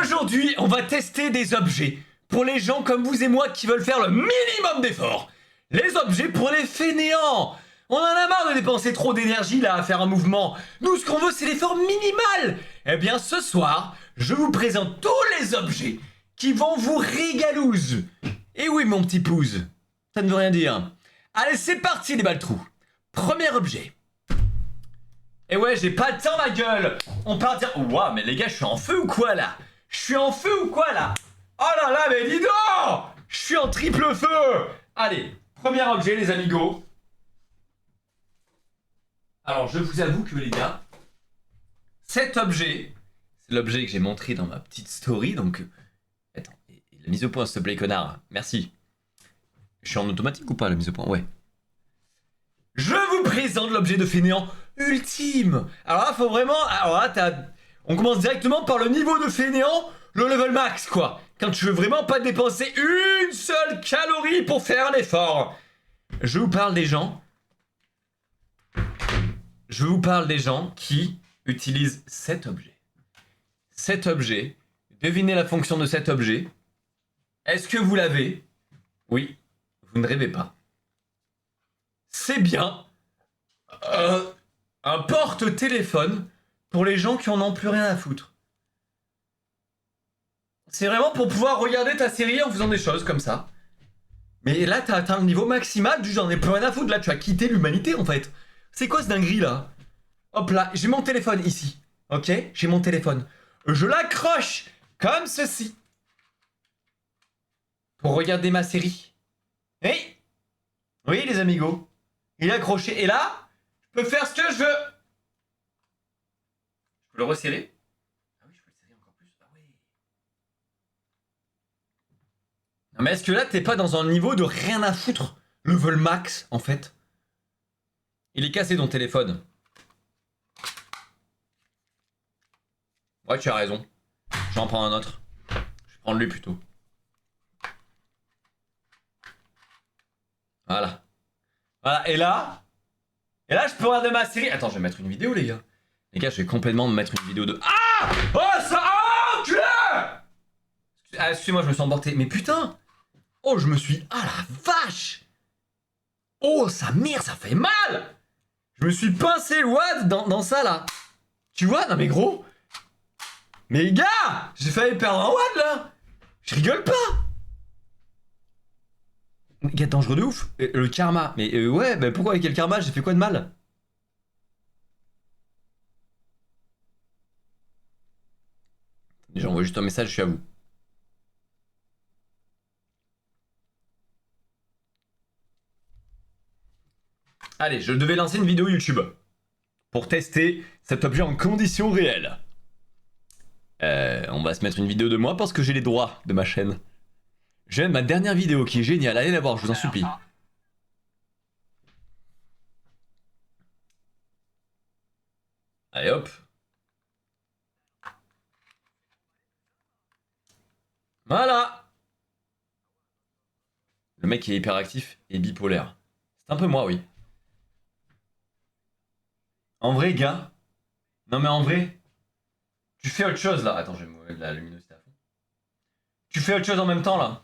Aujourd'hui, on va tester des objets pour les gens comme vous et moi qui veulent faire le minimum d'efforts. Les objets pour les fainéants. On en a marre de dépenser trop d'énergie là à faire un mouvement. Nous, ce qu'on veut, c'est l'effort minimal. Eh bien, ce soir, je vous présente tous les objets qui vont vous régalouse. Et oui, mon petit pouce, ça ne veut rien dire. Allez, c'est parti les baltrous. Premier objet. Et ouais, j'ai pas le temps, ma gueule. On part dire... Ouah, mais les gars, je suis en feu ou quoi, là? Je suis en feu ou quoi, là? Oh là là, mais dis donc! Je suis en triple feu. Allez, premier objet, les amigos. Alors, je vous avoue que, les gars, cet objet, c'est l'objet que j'ai montré dans ma petite story, donc... Attends, la mise au point, s'il te plaît, connard. Merci. Je suis en automatique ou pas, la mise au point? Ouais. Je vous présente l'objet de fainéant ultime. Alors là, faut vraiment... Alors là, on commence directement par le niveau de fainéant, le level max, quoi. Quand tu veux vraiment pas dépenser une seule calorie pour faire un effort. Je vous parle des gens... Je vous parle des gens qui utilisent cet objet. Cet objet, devinez la fonction de cet objet. Est-ce que vous l'avez? Oui, vous ne rêvez pas. C'est bien un porte-téléphone pour les gens qui en ont plus rien à foutre. C'est vraiment pour pouvoir regarder ta série en faisant des choses comme ça. Mais là, t'as atteint le niveau maximal du j'en ai plus rien à foutre. Là, tu as quitté l'humanité, en fait. C'est quoi ce dinguerie, là? Hop là, j'ai mon téléphone ici. Ok? J'ai mon téléphone. Je l'accroche comme ceci. Pour regarder ma série. Hey! Oui, les amigos. Il est accroché. Et là, je peux faire ce que je veux. Je peux le resserrer? Ah oui, je peux le serrer encore plus. Ah oui. Non, mais est-ce que là, t'es pas dans un niveau de rien à foutre? Level max, en fait. Il est cassé ton téléphone. Ouais, tu as raison. J'en prends un autre. Je vais prendre lui plutôt. Voilà. Voilà, et là, je peux regarder ma série. Attends, je vais mettre une vidéo, les gars. Les gars, je vais complètement me mettre une vidéo de... Ah! Oh, ça... Oh, tu l'as! Ah, excusez-moi, je me suis emporté. Mais putain! Oh, je me suis... Ah, la vache! Oh, sa mère, ça fait mal! Je me suis pincé le wad dans ça, là. Tu vois? Non, mais gros... Mais les gars! J'ai failli perdre un wad, là! Je rigole pas! Gars, dangereux de ouf. Le karma. Mais ouais, bah pourquoi avec le karma? J'ai fait quoi de mal? J'envoie juste un message, je suis à vous. Allez, je devais lancer une vidéo YouTube pour tester cet objet en conditions réelles. On va se mettre une vidéo de moi parce que j'ai les droits de ma chaîne. J'aime ma dernière vidéo qui est géniale, allez la voir, je vous en supplie. Allez hop. Voilà. Le mec qui est hyperactif et bipolaire. C'est un peu moi, oui. En vrai, gars. Non mais en vrai. Tu fais autre chose là. Attends, je vais me mettre la luminosité à fond. Tu fais autre chose en même temps là.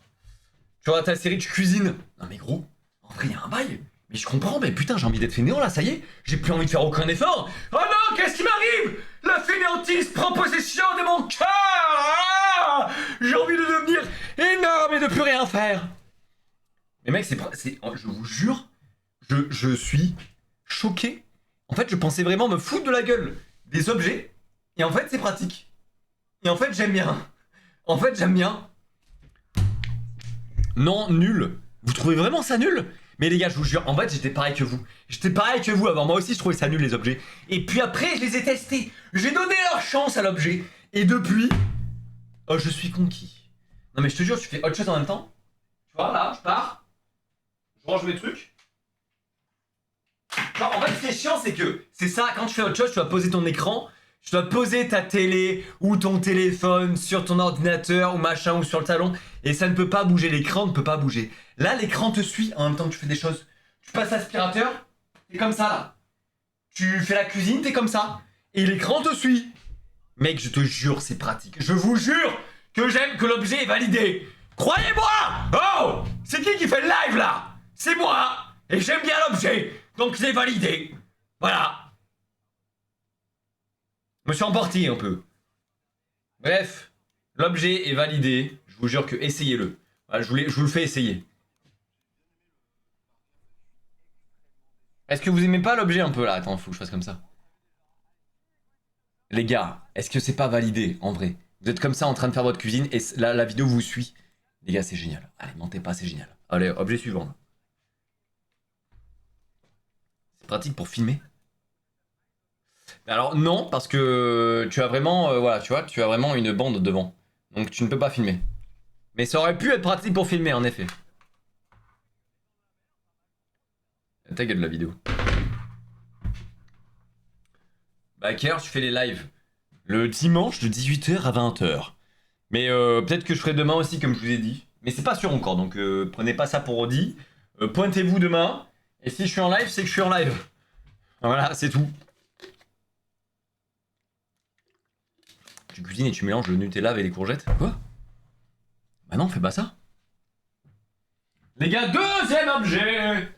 Tu vois ta série, tu cuisines. Non mais gros, en vrai, il y a un bail. Mais je comprends, mais putain, j'ai envie d'être fainéant là, ça y est. J'ai plus envie de faire aucun effort. Oh non, qu'est-ce qui m'arrive? La fainéantise prend possession de mon cœur. Ah, j'ai envie de devenir énorme et de plus rien faire. Mais mec, je vous jure, je suis choqué. En fait, je pensais vraiment me foutre de la gueule des objets. Et en fait, c'est pratique. Et en fait, j'aime bien. En fait, j'aime bien. Non, nul. Vous trouvez vraiment ça nul? Mais les gars, je vous jure, en fait, j'étais pareil que vous. J'étais pareil que vous avant. Moi aussi, je trouvais ça nul, les objets. Et puis après, je les ai testés. J'ai donné leur chance à l'objet. Et depuis... Oh, je suis conquis. Non, mais je te jure, tu fais autre chose en même temps. Tu vois, là, je pars. Je range mes trucs. Genre, en fait, ce qui est chiant, c'est que... C'est ça, quand tu fais autre chose, tu vas poser ton écran... Tu dois poser ta télé ou ton téléphone sur ton ordinateur ou machin ou sur le salon et ça ne peut pas bouger, l'écran ne peut pas bouger. Là, l'écran te suit en même temps que tu fais des choses. Tu passes l'aspirateur, t'es comme ça là. Tu fais la cuisine, t'es comme ça. Et l'écran te suit. Mec, je te jure, c'est pratique. Je vous jure que j'aime que l'objet est validé. Croyez-moi. Oh, c'est qui fait le live là? C'est moi. Et j'aime bien l'objet. Donc c'est validé. Voilà. Je me suis emporté un peu. Bref, l'objet est validé. Je vous jure que essayez-le. Voilà, je vous le fais essayer. Est-ce que vous aimez pas l'objet un peu là? Attends, faut que je fasse comme ça. Les gars, est-ce que c'est pas validé en vrai? Vous êtes comme ça en train de faire votre cuisine et la vidéo vous suit. Les gars, c'est génial. Allez, mentez pas, c'est génial. Allez, objet suivant. C'est pratique pour filmer. Alors non, parce que tu as vraiment, voilà, tu vois, tu as vraiment une bande devant. Donc tu ne peux pas filmer. Mais ça aurait pu être pratique pour filmer, en effet. Ta gueule la vidéo. Bah, à quelle heure tu fais les lives? Le dimanche de 18h à 20h. Mais peut-être que je ferai demain aussi, comme je vous ai dit. Mais c'est pas sûr encore, donc prenez pas ça pour dit. Pointez-vous demain. Et si je suis en live, c'est que je suis en live. Voilà, c'est tout. Tu cuisines et tu mélanges le Nutella avec les courgettes? Quoi? Bah non, fais pas ça. Les gars, deuxième objet.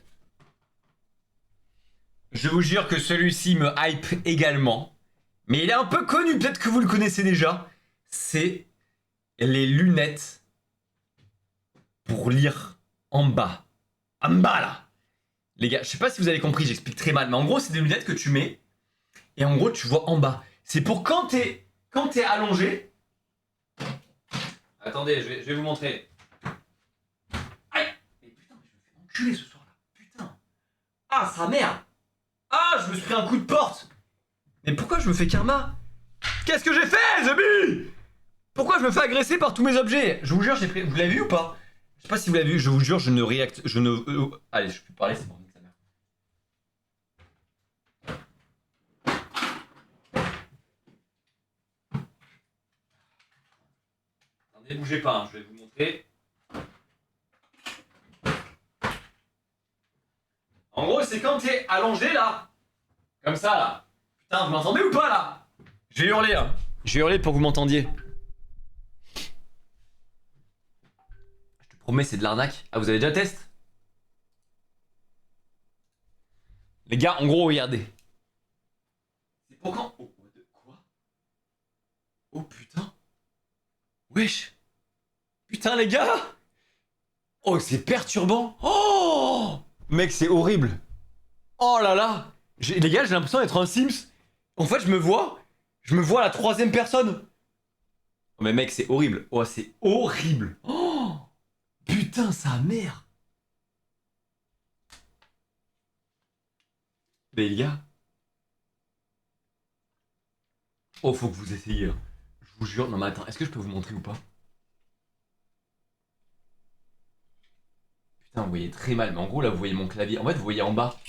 Je vous jure que celui-ci me hype également. Mais il est un peu connu, peut-être que vous le connaissez déjà. C'est les lunettes pour lire en bas. En bas là. Les gars, je sais pas si vous avez compris, j'explique très mal. Mais en gros, c'est des lunettes que tu mets. Et en gros, tu vois en bas. C'est pour quand t'es allongé. Attendez, je vais vous montrer. Aïe. Mais putain, mais je me fais enculer ce soir là. Putain. Ah, sa mère. Ah, je me suis pris un coup de porte. Mais pourquoi je me fais karma? Qu'est-ce que j'ai fait, Zebi? Pourquoi je me fais agresser par tous mes objets? Je vous jure, j'ai pris... Vous l'avez vu ou pas? Je sais pas si vous l'avez vu, je vous jure, je ne réacte... Je ne... Allez, je peux parler, c'est bon. Attendez, bougez pas, hein, je vais vous montrer. En gros, c'est quand t'es allongé là. Comme ça là. Putain, vous m'entendez ou pas là? J'ai hurlé hein. J'ai hurlé pour que vous m'entendiez. Je te promets, c'est de l'arnaque. Ah, vous avez déjà testé? Les gars, en gros, regardez. C'est pour quand? Oh, quoi? Oh putain. Wesh. Putain, les gars. Oh, c'est perturbant. Oh, mec, c'est horrible. Oh là là. Les gars, j'ai l'impression d'être un Sims. En fait, je me vois à la troisième personne. Oh, mais mec, c'est horrible. Oh, c'est horrible. Oh, putain, sa mère. Mais les gars. Oh, faut que vous essayiez. Je vous jure. Non, mais attends, est-ce que je peux vous montrer ou pas? Putain, vous voyez très mal. Mais en gros, là, vous voyez mon clavier. En fait, vous voyez en bas.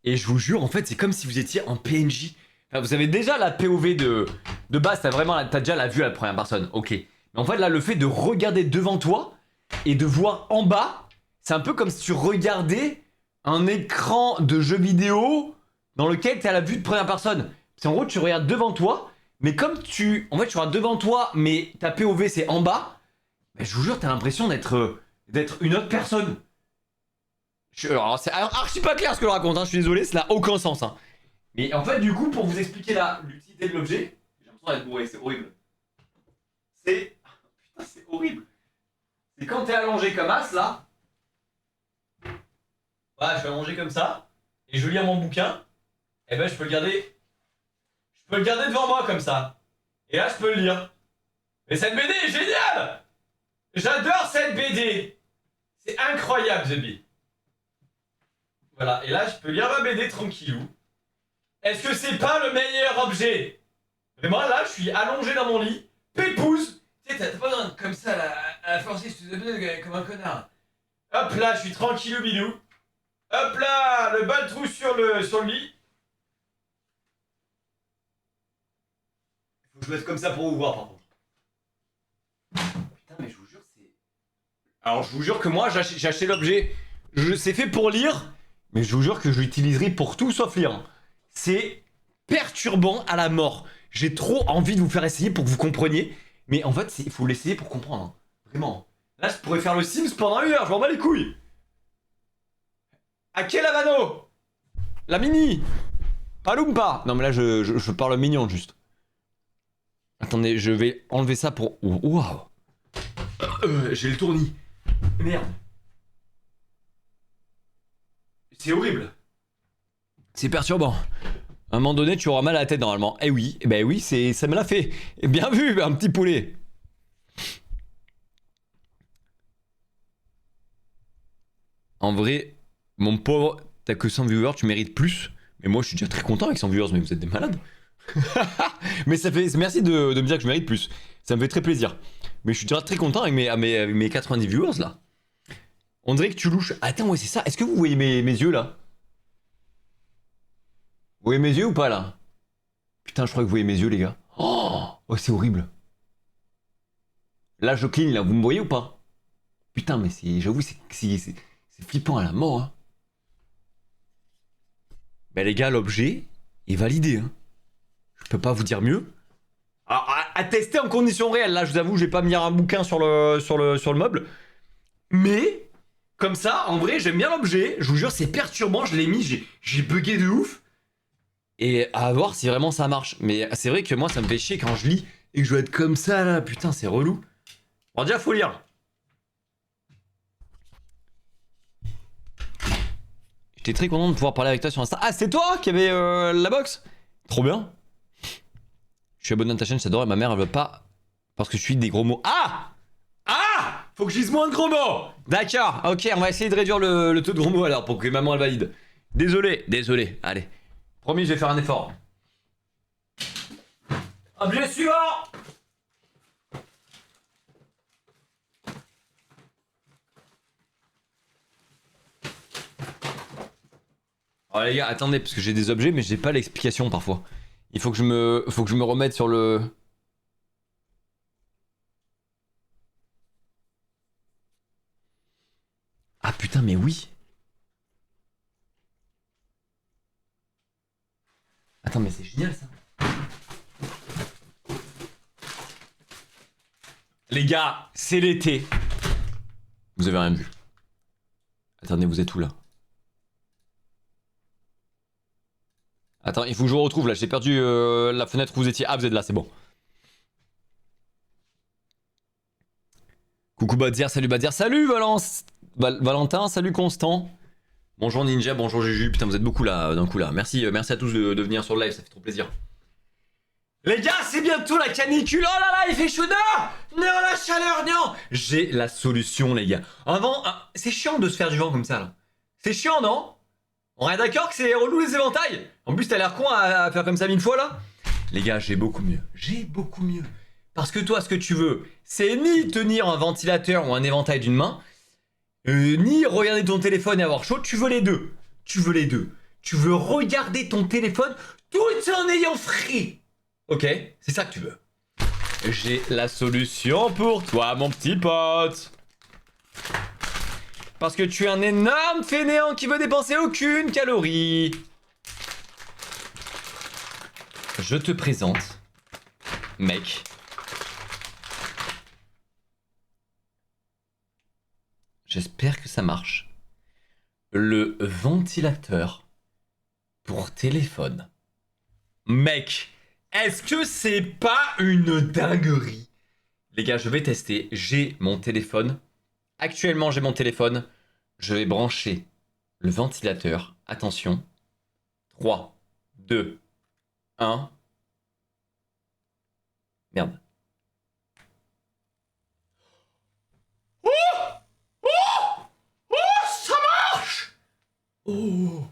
Et je vous jure, en fait, c'est comme si vous étiez en PNJ. Enfin, vous avez déjà la POV de base, t'as déjà la vue à la première personne, ok. Mais en fait, là, le fait de regarder devant toi et de voir en bas, c'est un peu comme si tu regardais un écran de jeu vidéo dans lequel t'as la vue de première personne. C'est en gros, tu regardes devant toi, mais comme tu... En fait, tu regardes devant toi, mais ta POV, c'est en bas. Mais je vous jure, t'as l'impression d'être une autre personne. Alors, c'est archi pas clair ce que je raconte, hein, je suis désolé, ça n'a aucun sens. Hein. Mais en fait, du coup, pour vous expliquer l'utilité de l'objet, j'ai l'impression d'être bourré, c'est horrible. C'est. Putain, c'est horrible. C'est quand t'es allongé comme as, là. Voilà, je suis allongé comme ça, et je lis mon bouquin, et ben je peux le garder. Je peux le garder devant moi comme ça. Et là, je peux le lire. Mais cette BD est géniale! J'adore cette BD! C'est incroyable, The Bee. Voilà, et là, je peux lire ma BD tranquillou. Est-ce que c'est pas le meilleur objet? Mais moi, là, je suis allongé dans mon lit, pépouze. Tu sais, t'as pas besoin comme ça, à forcer comme un connard. Hop là, je suis tranquillou bilou. Hop là, le bas trou sur le lit. Faut que je mette comme ça pour vous voir, par contre. Putain, mais je vous jure, c'est... Alors, je vous jure que moi, j'ai acheté l'objet. C'est fait pour lire, mais je vous jure que je l'utiliserai pour tout sauf lire. C'est perturbant à la mort. J'ai trop envie de vous faire essayer pour que vous compreniez. Mais en fait, il faut l'essayer pour comprendre. Hein. Vraiment. Là, je pourrais faire le Sims pendant 1 heure, je m'en bats les couilles. À quel Havano? La mini. Palumpa. Non, mais là, je parle mignon, juste. Attendez, je vais enlever ça pour... Waouh. J'ai le tournis. Merde. C'est horrible. C'est perturbant. À un moment donné, tu auras mal à la tête normalement. Eh oui, ben oui, ça me l'a fait. Bien vu, un petit poulet. En vrai, mon pauvre, t'as que 100 viewers, tu mérites plus. Mais moi, je suis déjà très content avec 100 viewers, mais vous êtes des malades. Mais ça fait, merci de me dire que je mérite plus. Ça me fait très plaisir. Mais je suis déjà très content avec mes 90 viewers là. On dirait que tu louches. Attends, ouais, c'est ça. Est-ce que vous voyez mes yeux là? Vous voyez mes yeux ou pas là? Putain, je crois que vous voyez mes yeux, les gars. Oh, c'est horrible. Là, je cligne, là, vous me voyez ou pas? Putain, mais j'avoue, c'est flippant à la mort. Hein. Ben, les gars, l'objet est validé. Hein. Je peux pas vous dire mieux. Alors, à tester en conditions réelles, là, je vous avoue, je vais pas mis un bouquin sur le meuble. Mais, comme ça, en vrai, j'aime bien l'objet. Je vous jure, c'est perturbant. Je l'ai mis, j'ai bugué de ouf. Et à voir si vraiment ça marche. Mais c'est vrai que moi, ça me fait chier quand je lis et que je dois être comme ça, là. Putain, c'est relou. Bon, déjà, faut lire. J'étais très content de pouvoir parler avec toi sur Insta. Ah, c'est toi qui avait la box? Trop bien. Je suis abonné à ta chaîne, j'adore. Et ma mère, elle veut pas parce que je suis des gros mots. Ah! Ah! Faut que je dise moins de gros mots! D'accord, ok, on va essayer de réduire le taux de gros mots alors pour que maman elle valide. Désolé, allez. Promis, je vais faire un effort. Objet suivant! Oh les gars, attendez, parce que j'ai des objets, mais j'ai pas l'explication parfois. Il faut que je me remette sur le... Ah putain, mais oui! Attends, mais c'est génial ça! Les gars, c'est l'été! Vous avez rien vu. Attendez, vous êtes où là? Attends, il faut que je vous retrouve là, j'ai perdu la fenêtre où vous étiez. Ah, vous êtes là, c'est bon. Coucou Badir, salut Valence Valentin, salut Constant. Bonjour Ninja, bonjour Juju, putain vous êtes beaucoup là d'un coup là. Merci à tous de venir sur le live, ça fait trop plaisir. Les gars, c'est bientôt la canicule. Oh là là, il fait chaud. Non, la chaleur, non. J'ai la solution les gars. Avant, c'est chiant de se faire du vent comme ça là. C'est chiant, non? On est d'accord que c'est relou les éventails? En plus, t'as l'air con à faire comme ça 1000 fois là. Les gars, j'ai beaucoup mieux. Parce que toi, ce que tu veux, c'est ni tenir un ventilateur ou un éventail d'une main, ni regarder ton téléphone et avoir chaud. Tu veux les deux. Tu veux regarder ton téléphone tout en ayant frais. Ok, c'est ça que tu veux. J'ai la solution pour toi, mon petit pote. Parce que tu es un énorme fainéant qui veut dépenser aucune calorie. Je te présente, mec. J'espère que ça marche. Le ventilateur pour téléphone. Mec, est-ce que c'est pas une dinguerie? Les gars, je vais tester. J'ai mon téléphone. Actuellement, j'ai mon téléphone. Je vais brancher le ventilateur. Attention. 3, 2, 1. Merde. Oh! Oh! Oh, ça marche! Oh!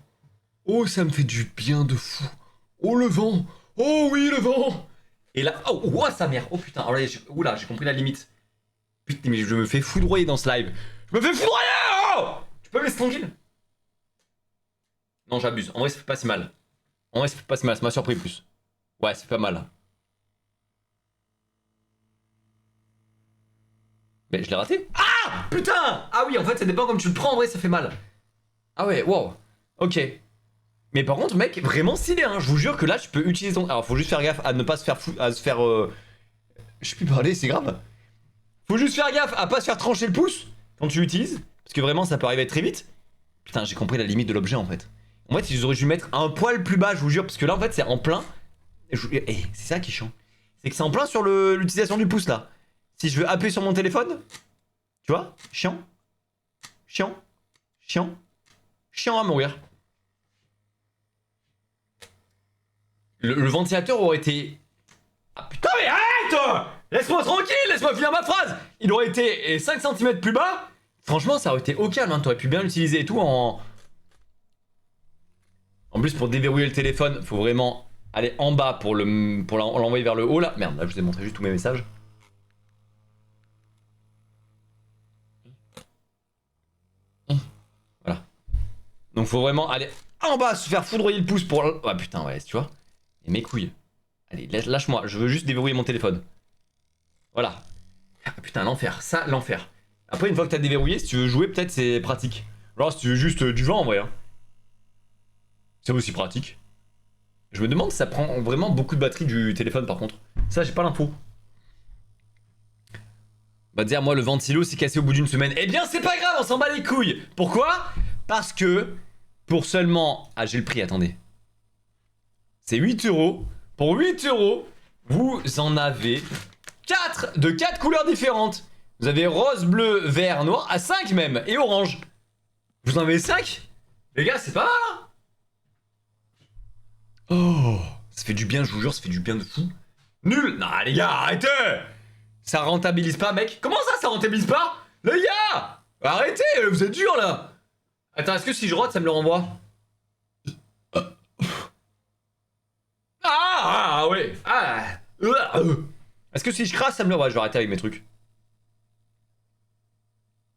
Oh, ça me fait du bien de fou. Oh, le vent! Oh oui, le vent! Et là... Oh, sa mère! Oh putain, alors là, oula, j'ai compris la limite. Putain, mais je me fais foudroyer dans ce live. Je me fais foudroyer! Oh! Tu peux me laisser tranquille? Non, j'abuse. En vrai, ça fait pas si mal. Ça m'a surpris plus. Ouais, c'est pas mal. Mais je l'ai raté. Ah! Putain! Ah oui, en fait, ça dépend comme tu le prends, en vrai, ça fait mal. Ah ouais, wow. Ok. Mais par contre, mec, vraiment stylé, hein. Je vous jure que là, tu peux utiliser ton... Alors, faut juste faire gaffe à ne pas se faire à se faire... Je sais plus parler, c'est grave. Faut juste faire gaffe à pas se faire trancher le pouce quand tu l'utilises. Parce que vraiment, ça peut arriver très vite. Putain, j'ai compris la limite de l'objet, en fait. En fait, ils auraient dû mettre un poil plus bas, je vous jure. Parce que là, en fait, c'est en plein. C'est ça qui est chiant. C'est que c'est en plein sur l'utilisation du pouce, là. Si je veux appuyer sur mon téléphone... Tu vois? Chiant. Chiant. Chiant. Chiant à mourir. Le ventilateur aurait été... Ah putain mais arrête! Laisse-moi tranquille, laisse-moi finir ma phrase! Il aurait été 5 cm plus bas. Franchement ça aurait été au calme, hein. T'aurais pu bien l'utiliser et tout en... En plus pour déverrouiller le téléphone, faut vraiment aller en bas pour l'envoyer vers le haut là. Merde, là je vous ai montré juste tous mes messages. Voilà. Donc faut vraiment aller en bas, se faire foudroyer le pouce pour... Ah putain ouais, tu vois. Et mes couilles. Allez, lâche-moi, je veux juste déverrouiller mon téléphone. Voilà. Ah putain, l'enfer, ça, l'enfer. Après, une fois que t'as déverrouillé, si tu veux jouer, peut-être c'est pratique. Alors, si tu veux juste du vent en vrai, hein. C'est aussi pratique. Je me demande si ça prend vraiment beaucoup de batterie du téléphone par contre. Ça, j'ai pas l'info. Bah, dire, moi, le ventilo s'est cassé au bout d'une semaine. Eh bien, c'est pas grave, on s'en bat les couilles. Pourquoi? Parce que pour seulement. Ah, j'ai le prix, attendez. C'est 8 €. Pour 8 €, vous en avez 4 de 4 couleurs différentes. Vous avez rose, bleu, vert, noir, à 5 même, et orange. Vous en avez 5? Les gars, c'est pas mal, hein? Oh, ça fait du bien, je vous jure, ça fait du bien de fou. Nul. Non, les gars, arrêtez. Ça rentabilise pas, mec. Comment ça rentabilise pas? Les gars, arrêtez, vous êtes dur, là. Attends, est-ce que si je rote, ça me le renvoie? Ah ouais. Est-ce que si je crasse, ça me le... Ouais, je vais arrêter avec mes trucs.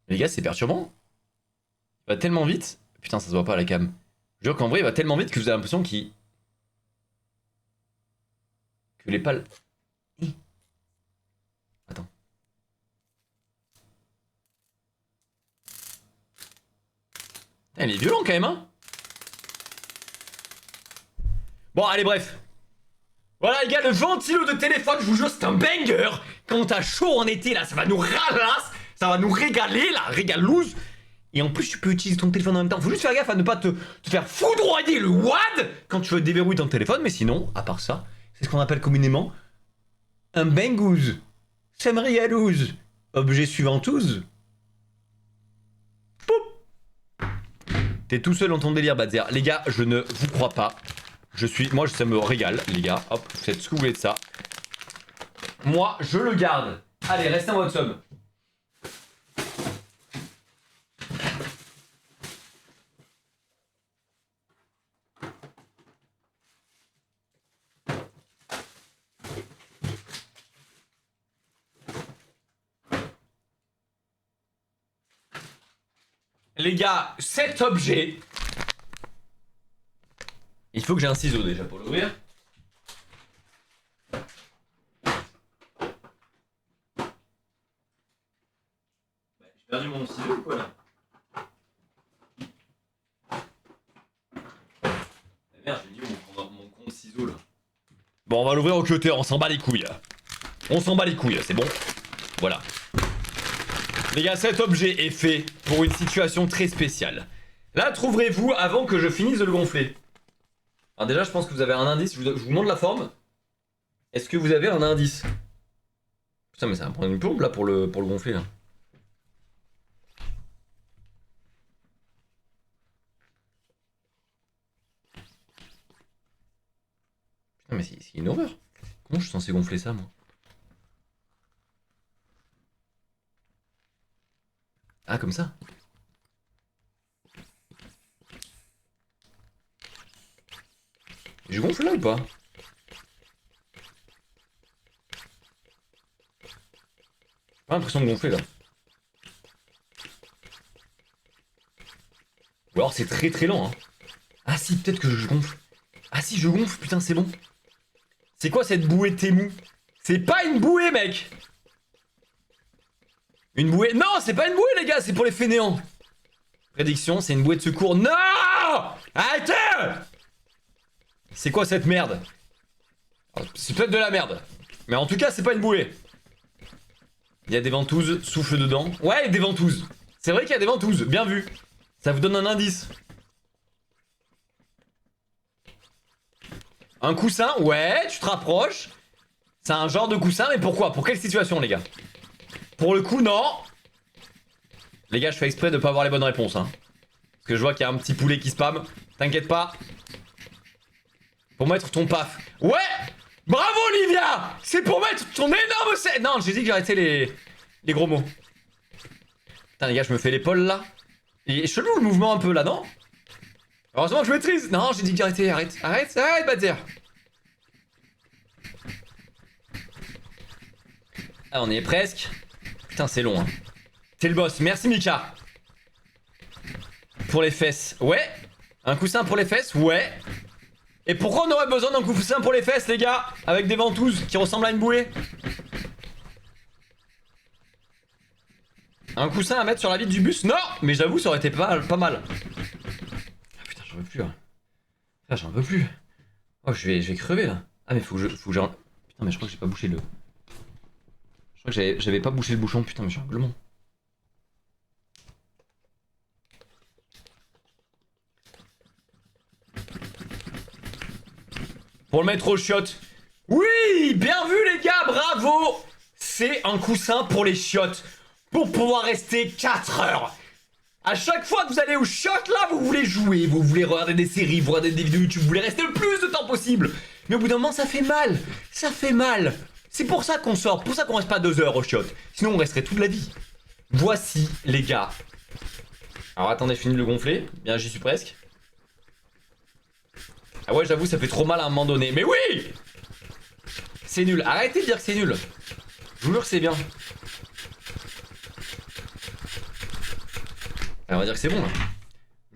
Les gars, c'est perturbant. Il va tellement vite. Putain, ça se voit pas à la cam. Je veux dire qu'en vrai, il va tellement vite que vous avez l'impression qu'il... Que les pales... Attends. Putain, il est violent quand même, hein. Bon, allez, bref. Voilà les gars, le ventilo de téléphone, je vous jure, c'est un banger. Quand t'as chaud en été, là, ça va nous ralasse. Ça va nous régaler, là, régalouse. Et en plus, tu peux utiliser ton téléphone en même temps. Faut juste faire gaffe à ne pas te faire foudroyer le WAD quand tu veux déverrouiller ton téléphone. Mais sinon, à part ça, c'est ce qu'on appelle communément un bangouze. Ça me régalouse. Objet suivant tous. Poup. T'es tout seul dans ton délire, Badzer. Les gars, je ne vous crois pas. Moi, ça me régale, les gars. Hop, vous faites ce que vous voulez de ça. Moi, je le garde. Allez, restez en mode somme. Les gars, cet objet... Il faut que j'ai un ciseau déjà pour l'ouvrir. J'ai perdu mon ciseau ou quoi là? Merde, j'ai dit mon compte ciseau là. Bon, on va l'ouvrir au cutter, on s'en bat les couilles. On s'en bat les couilles, c'est bon? Voilà. Les gars, cet objet est fait pour une situation très spéciale. Là, trouverez-vous avant que je finisse de le gonfler. Alors déjà, je pense que vous avez un indice. Je vous montre la forme. Est-ce que vous avez un indice? Putain, mais ça va prendre une plombe là pour le gonfler là. Putain, mais c'est une horreur. Comment je suis censé gonfler ça, moi? Ah, comme ça? Je gonfle là ou pas? Pas l'impression de gonfler là. Ou alors c'est très très lent, hein. Ah si, peut-être que je gonfle. Ah si, je gonfle, putain, c'est bon. C'est quoi cette bouée Temu? C'est pas une bouée, mec. Une bouée... Non, c'est pas une bouée, les gars, c'est pour les fainéants. Prédiction, c'est une bouée de secours. Non! Arrêtez! C'est quoi cette merde? C'est peut-être de la merde. Mais en tout cas, c'est pas une bouée. Il y a des ventouses, souffle dedans. Ouais, il y a des ventouses. C'est vrai qu'il y a des ventouses, bien vu. Ça vous donne un indice. Un coussin, ouais, tu te rapproches. C'est un genre de coussin, mais pourquoi? Pour quelle situation, les gars? Pour le coup, non. Les gars, je fais exprès de pas avoir les bonnes réponses, hein. Parce que je vois qu'il y a un petit poulet qui spam. T'inquiète pas. Pour mettre ton paf. Ouais! Bravo, Olivia! C'est pour mettre ton énorme set. Non, j'ai dit que j'arrêtais les gros mots. Putain, les gars, je me fais l'épaule, là. Et chelou, le mouvement, un peu, là, non? Heureusement que je maîtrise. Non, j'ai dit que j'arrêtais. Arrête, arrête, arrête, bâtard. Ah, on y est presque. Putain, c'est long, hein. T'es le boss. Merci, Mika. Pour les fesses. Ouais. Un coussin pour les fesses. Ouais. Et pourquoi on aurait besoin d'un coussin pour les fesses, les gars? Avec des ventouses qui ressemblent à une bouée. Un coussin à mettre sur la vitre du bus? Non. Mais j'avoue, ça aurait été pas mal. Ah putain, j'en veux plus, hein. Ah, j'en veux plus. Oh, je vais crever, là. Ah, mais faut que j'ai... Putain, mais je crois que j'ai pas bouché le... Je crois que j'avais pas bouché le bouchon. Putain, mais je suis un glemon. Pour le mettre aux chiottes. Oui, bien vu les gars, bravo. C'est un coussin pour les chiottes. Pour pouvoir rester 4 heures. À chaque fois que vous allez aux chiottes là, vous voulez jouer, vous voulez regarder des séries, vous regardez des vidéos YouTube, vous voulez rester le plus de temps possible. Mais au bout d'un moment, ça fait mal. Ça fait mal. C'est pour ça qu'on sort, pour ça qu'on reste pas 2 heures aux chiottes. Sinon, on resterait toute la vie. Voici les gars. Alors attendez, je finis de le gonfler. Bien, j'y suis presque. Ah ouais, j'avoue, ça fait trop mal à un moment donné. Mais oui! C'est nul. Arrêtez de dire que c'est nul. Je vous jure que c'est bien. Alors, on va dire que c'est bon, là.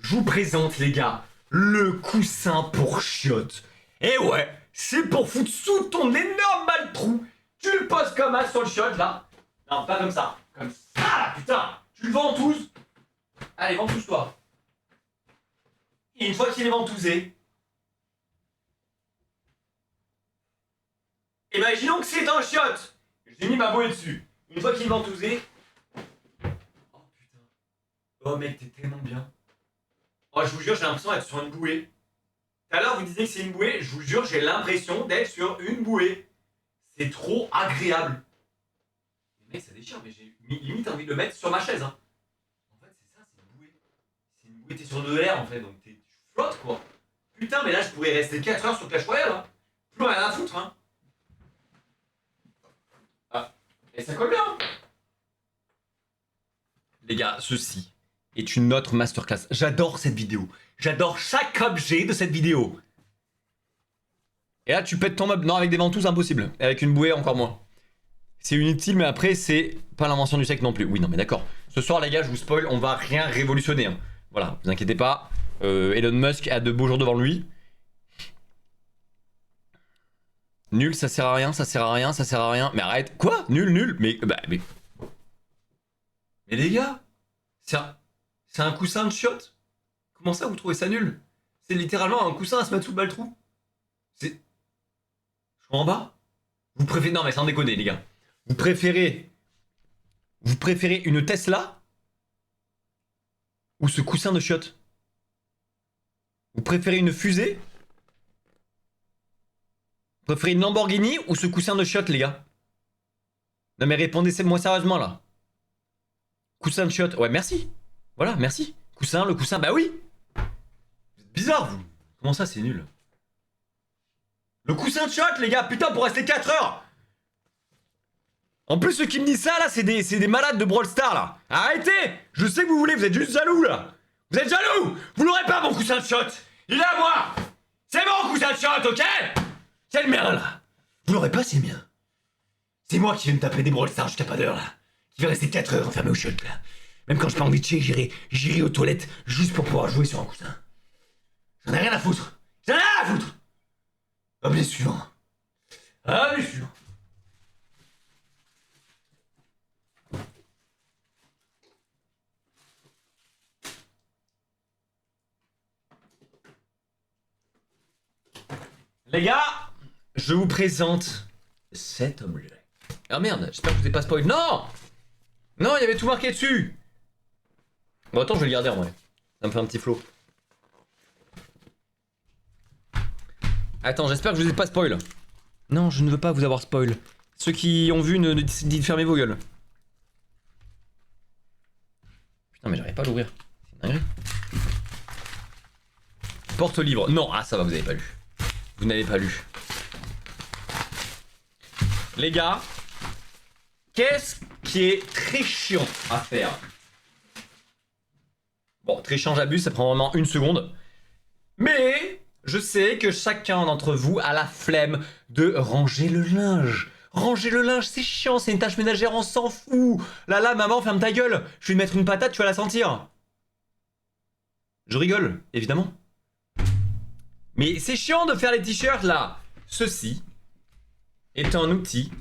Je vous présente, les gars, le coussin pour chiottes. Et ouais, c'est pour foutre sous ton énorme mal-trou. Tu le poses comme ça sur le chiotte, là. Non, pas comme ça. Comme ça, là, putain. Tu le ventouzes. Allez, ventouze-toi. Et une fois qu'il est ventousé... Imaginons que c'est un chiotte. J'ai mis ma bouée dessus. Une fois qu'il est ventousé... Oh putain. Oh mec, t'es tellement bien. Oh, je vous jure, j'ai l'impression d'être sur une bouée. Tout à l'heure, vous disiez que c'est une bouée. Je vous jure, j'ai l'impression d'être sur une bouée. C'est trop agréable. Mec, ça déchire, mais j'ai limite envie de le mettre sur ma chaise. Hein. En fait, c'est ça, c'est une bouée. C'est une bouée, t'es sur de l'air en fait, donc tu flottes quoi. Putain, mais là, je pourrais rester 4 heures sur Clash Royale. Hein. Plus rien à foutre. Hein. Ah, et ça colle bien. Hein. Les gars, ceci est une autre masterclass. J'adore cette vidéo. J'adore chaque objet de cette vidéo. Et là, tu pètes ton meuble. Non, avec des ventouses, impossible. Et avec une bouée, encore moins. C'est inutile, mais après, c'est pas l'invention du siècle non plus. Oui, non, mais d'accord. Ce soir, les gars, je vous spoil, on va rien révolutionner. Hein. Voilà, vous inquiétez pas. Elon Musk a de beaux jours devant lui. Nul, ça sert à rien, ça sert à rien, ça sert à rien. Mais arrête. Quoi? Nul, nul. Mais, mais les gars, c'est un coussin de chiottes. Comment ça, vous trouvez ça nul? C'est littéralement un coussin à se mettre sous le baltrou. C'est... Je suis en bas. Vous préférez... Non, mais sans déconner, les gars. Vous préférez une Tesla ou ce coussin de chiottes? Vous préférez une fusée? Vous préférez une Lamborghini ou ce coussin de chiottes, les gars? Non mais répondez-moi sérieusement, là. Coussin de chiottes. Ouais, merci. Voilà, merci. Coussin, le coussin, bah oui. Vous êtes bizarre, vous. Comment ça, c'est nul? Le coussin de chiottes, les gars, putain, pour rester 4 heures. En plus, ceux qui me disent ça, là, c'est des malades de Brawl Stars, là. Arrêtez! Je sais que vous voulez, vous êtes juste jaloux, là. Vous êtes jaloux! Vous l'aurez pas, mon coussin de chiottes! Il est à moi! C'est mon coussin de chiottes, ok? C'est le mien, là. Vous l'aurez pas, c'est le mien. C'est moi qui vais me taper des Brawl Stars jusqu'à pas d'heure, là. Qui vais rester 4 heures enfermé au chiottes, là. Même quand j'ai pas envie de chier, j'irai aux toilettes juste pour pouvoir jouer sur un coussin. J'en ai rien à foutre. J'en ai rien à foutre! Objet suivant. Objet suivant. Les gars, je vous présente cet objet. Ah merde, j'espère que je vous ai pas spoil. Non! Non, il y avait tout marqué dessus. Bon, attends, je vais le garder en vrai. Ça me fait un petit flow. Attends, j'espère que je vous ai pas spoil. Non, je ne veux pas vous avoir spoil. Ceux qui ont vu, dites fermez vos gueules. Putain, mais j'arrive pas à l'ouvrir. C'est dingue. Porte-livre. Non, ah ça va, vous avez pas lu. Vous n'avez pas lu. Les gars, qu'est-ce qui est très chiant à faire? Bon, très chiant, j'abuse, ça prend vraiment une seconde. Mais je sais que chacun d'entre vous a la flemme de ranger le linge. Ranger le linge, c'est chiant, c'est une tâche ménagère, on s'en fout. Là, maman, ferme ta gueule. Je vais te mettre une patate, tu vas la sentir. Je rigole, évidemment. Mais c'est chiant de faire les t-shirts, là. Ceci est un outil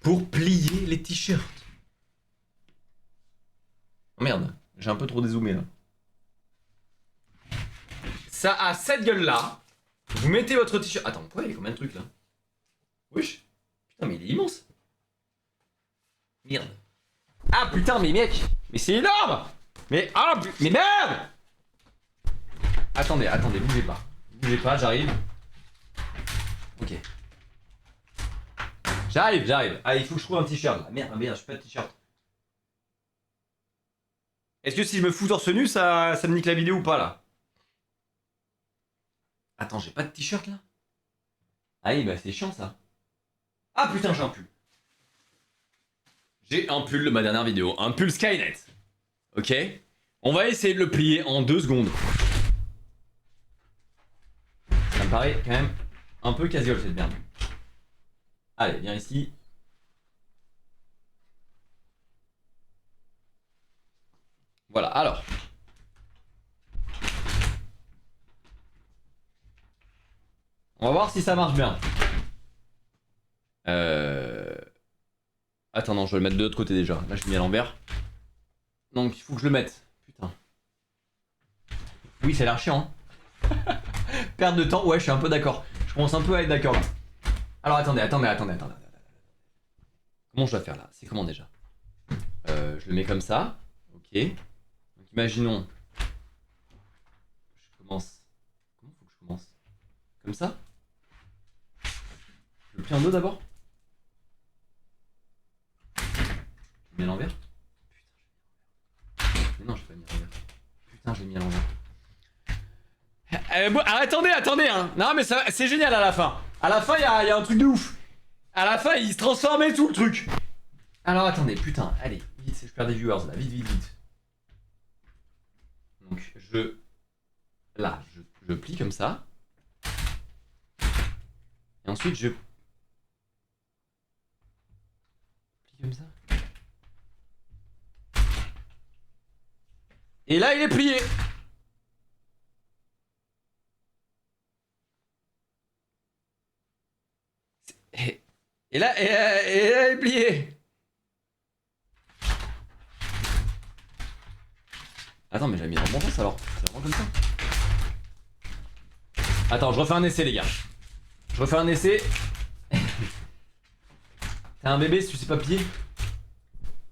pour plier les t-shirts. Oh merde, j'ai un peu trop dézoomé, là. Ça a cette gueule-là. Vous mettez votre t-shirt... Attends, pourquoi il y a combien de trucs, là? Wesh. Putain, mais il est immense. Merde. Ah, putain, mais mec. Mais c'est énorme. Mais... Ah, mais merde. Attendez, bougez pas. Bougez pas, j'arrive. Ok. J'arrive. Ah, il faut que je trouve un t-shirt, là. Merde, je suis pas de t-shirt. Est-ce que si je me fous torse nu, ça me nique la vidéo ou pas, là? Attends, j'ai pas de t-shirt, là? Ah oui, bah c'est chiant, ça. Ah putain, j'ai un pull. J'ai un pull de ma dernière vidéo. Un pull Skynet. Ok. On va essayer de le plier en 2 secondes. Ça me paraît quand même un peu casual cette merde. Allez, viens ici. Voilà, alors. On va voir si ça marche bien. Attends, non, je vais le mettre de l'autre côté déjà. Là, je l'ai mis à l'envers. Donc, il faut que je le mette. Putain. Oui, ça a l'air chiant. Hein. Perte de temps, ouais, je suis un peu d'accord. Je commence un peu à être d'accord là. Alors, attendez. Comment je dois faire là? C'est comment déjà? Je le mets comme ça. Ok. Donc, imaginons. Je commence. Comment faut que je commence? Comme ça? Je le plie en deux d'abord? Je le mets à l'envers? Putain, mais non, je l'ai pas mis à l'envers. Putain, je l'ai mis à l'envers. Bon, attendez, hein. Non, mais c'est génial à la fin. À la fin, il y a un truc de ouf. À la fin, il se transformait tout le truc. Alors, attendez, putain, allez, vite, je perds des viewers là, vite. Donc, là, je plie comme ça. Et ensuite, je plie comme ça. Et là, il est plié. Et là, il est plié. Attends, mais j'ai mis dans le bon sens alors. C'est vraiment comme ça. Attends, je refais un essai, les gars. Je refais un essai. T'es un bébé si tu sais pas plier?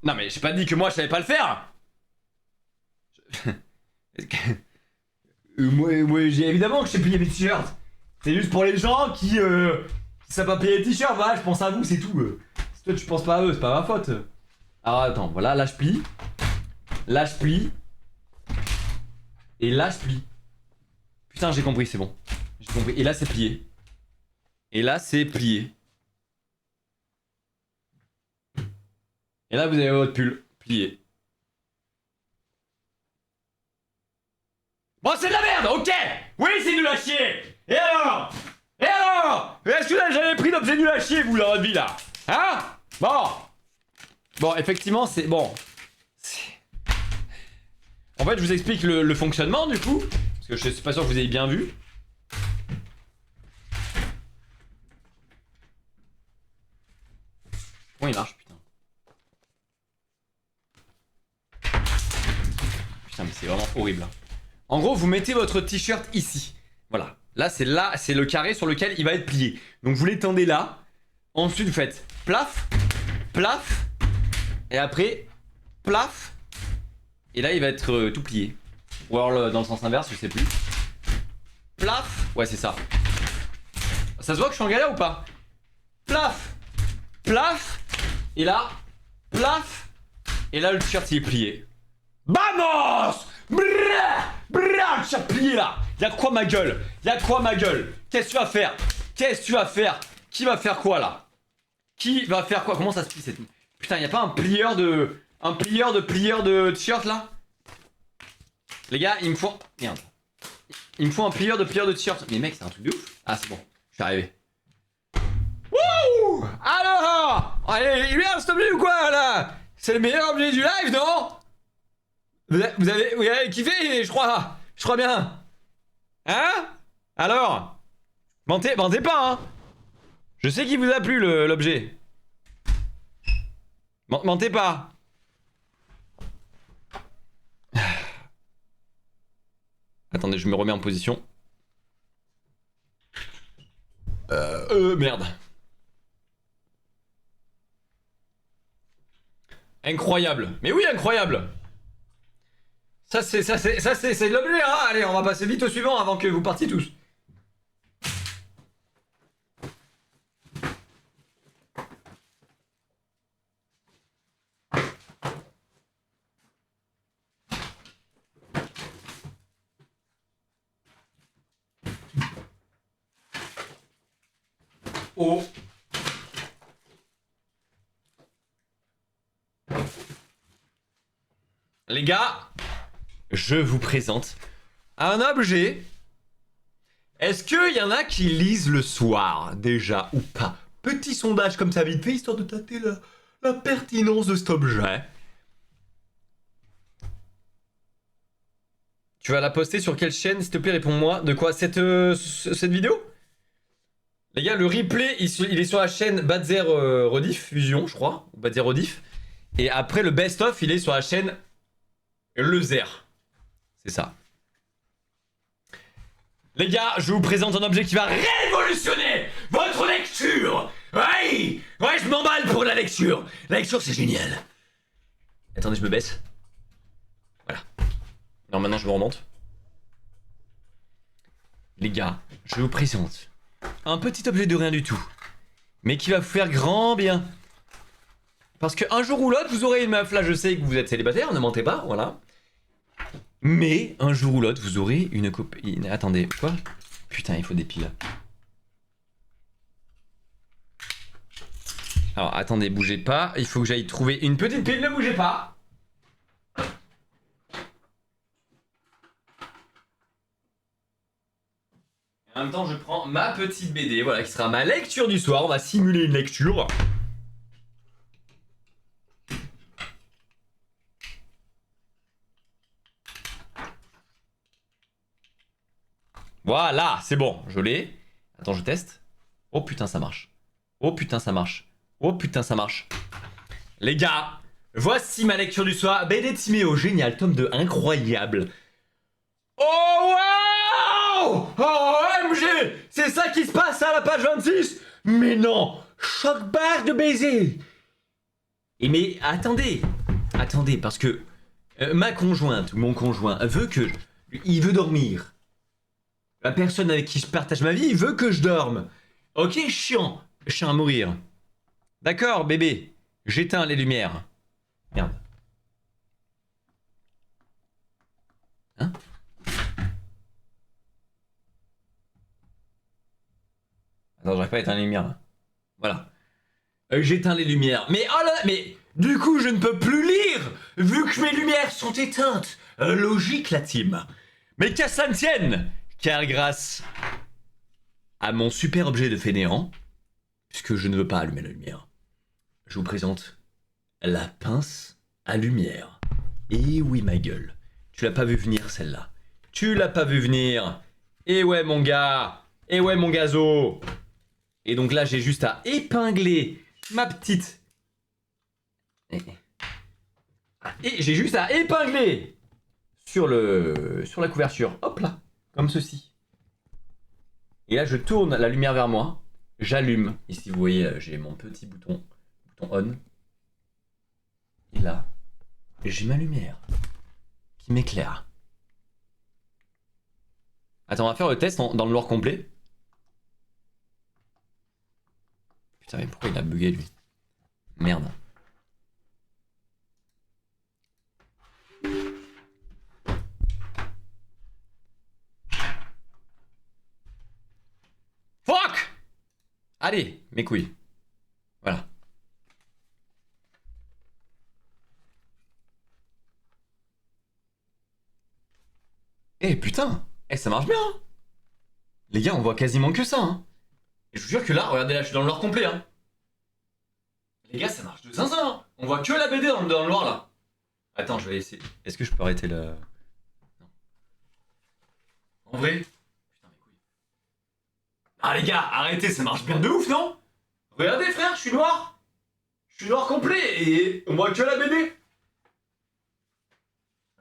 Non, mais j'ai pas dit que moi je savais pas le faire. Moi, j'ai évidemment que je sais plier mes t-shirts. C'est juste pour les gens qui savent pas plier les t-shirts. Voilà, je pense à vous, c'est tout. Si toi tu penses pas à eux, c'est pas ma faute. Alors attends, voilà, là je plie. Là je plie. Et là je plie. Putain, j'ai compris, c'est bon. J'ai compris. Et là c'est plié. Et là c'est plié. Et là vous avez votre pull plié. Bon, c'est de la merde, ok. Oui, c'est nul à chier. Et alors? Est-ce que vous avez jamais pris d'objet nul à chier, vous, dans votre vie, là? Hein? Bon, effectivement, c'est... Bon. En fait, je vous explique le fonctionnement, du coup. Parce que je suis pas sûr que vous ayez bien vu. Comment il marche, putain? Putain, mais c'est vraiment horrible, hein. En gros, vous mettez votre t-shirt ici. Voilà. Là, c'est le carré sur lequel il va être plié. Donc vous l'étendez là. Ensuite, vous faites plaf, plaf. Et après, plaf. Et là, il va être tout plié. Ou alors dans le sens inverse, je sais plus. Plaf. Ouais, c'est ça. Ça se voit que je suis en galère ou pas? Plaf, plaf. Et là, plaf. Et là, le t-shirt, il est plié. Vamos! Brrr, brrr, le t-shirt plié là. Y'a quoi ma gueule? Y'a quoi ma gueule? Qu'est-ce que tu vas faire? Qu'est-ce que tu vas faire? Qui va faire quoi là? Qui va faire quoi? Comment ça se plie cette... Putain, y'a pas un plieur de... Un plieur de t-shirt là? Les gars, il me faut... Merde. Il me faut un plieur de t-shirt. Mais mec, c'est un truc de ouf. Ah, c'est bon. Je suis arrivé. Wouh! Alors! Allez, il vient cet objet ou quoi là? C'est le meilleur objet du live, non? Vous avez kiffé, je crois bien. Hein? Alors? Mentez pas, hein? Je sais qu'il vous a plu l'objet. Mentez pas. Attendez, je me remets en position. Merde. Incroyable. Mais oui, incroyable. Ça c'est de l'objet, hein. Allez, on va passer vite au suivant avant que vous partiez tous. Oh. Les gars, je vous présente un objet. Est-ce qu'il y en a qui lisent le soir, déjà, ou pas? Petit sondage comme ça, vite fait, histoire de tâter la pertinence de cet objet. Tu vas la poster sur quelle chaîne, s'il te plaît, réponds-moi. De quoi? Cette vidéo? Les gars, le replay, il est sur la chaîne Badzer Rediff Fusion, je crois. Ou Badzer Rediff. Et après, le best-of, il est sur la chaîne Le Zer. C'est ça. Les gars, je vous présente un objet qui va révolutionner votre lecture. Ouais, je m'emballe pour la lecture. La lecture, c'est génial. Attendez, je me baisse. Voilà. Non, maintenant, je me remonte. Les gars, je vous présente un petit objet de rien du tout, mais qui va vous faire grand bien. Parce qu'un jour ou l'autre, vous aurez une meuf. Là, je sais que vous êtes célibataire, ne mentez pas, voilà. Mais un jour ou l'autre, vous aurez une copine. Attendez, quoi? Putain, il faut des piles. Alors, attendez, bougez pas. Il faut que j'aille trouver une petite pile, ne bougez pas. En même temps, je prends ma petite BD, voilà, qui sera ma lecture du soir. On va simuler une lecture. Voilà, c'est bon, je l'ai. Attends, je teste. Oh putain, ça marche. Oh putain, ça marche. Oh putain, ça marche. Les gars, voici ma lecture du soir. BD Timéo, génial, tome 2, incroyable. Oh wow! Oh OMG! C'est ça qui se passe à la page 26? Mais non! Choc barre de baiser! Et mais attendez, parce que ma conjointe ou mon conjoint veut que... Il veut dormir. La personne avec qui je partage ma vie, il veut que je dorme. Ok, chiant à mourir. D'accord, bébé. J'éteins les lumières. Merde. Hein? Attends, j'arrive pas à éteindre les lumières. Là. Voilà. J'éteins les lumières. Mais oh là, mais du coup, je ne peux plus lire vu que mes lumières sont éteintes. Logique, la team. Mais qu'à ça ne tienne, car grâce à mon super objet de fainéant, puisque je ne veux pas allumer la lumière, je vous présente la pince à lumière. Et oui, ma gueule, tu l'as pas vu venir celle-là. Tu l'as pas vu venir. Et ouais, mon gars. Et ouais, mon gazo. Et donc là, j'ai juste à épingler ma petite... Et j'ai juste à épingler sur la couverture. Hop là, comme ceci. Et là, je tourne la lumière vers moi. J'allume. Ici, vous voyez, j'ai mon petit bouton on. Et là, j'ai ma lumière qui m'éclaire. Attends, on va faire le test dans le noir complet. Putain, mais pourquoi il a bugué lui? Merde. Fuck! Allez, mes couilles. Voilà. Eh putain! Eh, ça marche bien, hein. Les gars, on voit quasiment que ça, hein. Et je vous jure que là, regardez là, je suis dans le noir complet, hein. Les gars, ça marche de zinzin, hein. On voit que la BD dans le noir, là. Attends, je vais essayer. Est-ce que je peux arrêter le... Non. En vrai? Putain, mes couilles. Ah, les gars, arrêtez, ça marche bien de ouf, non? Regardez, frère, je suis noir. Je suis noir complet et on voit que la BD.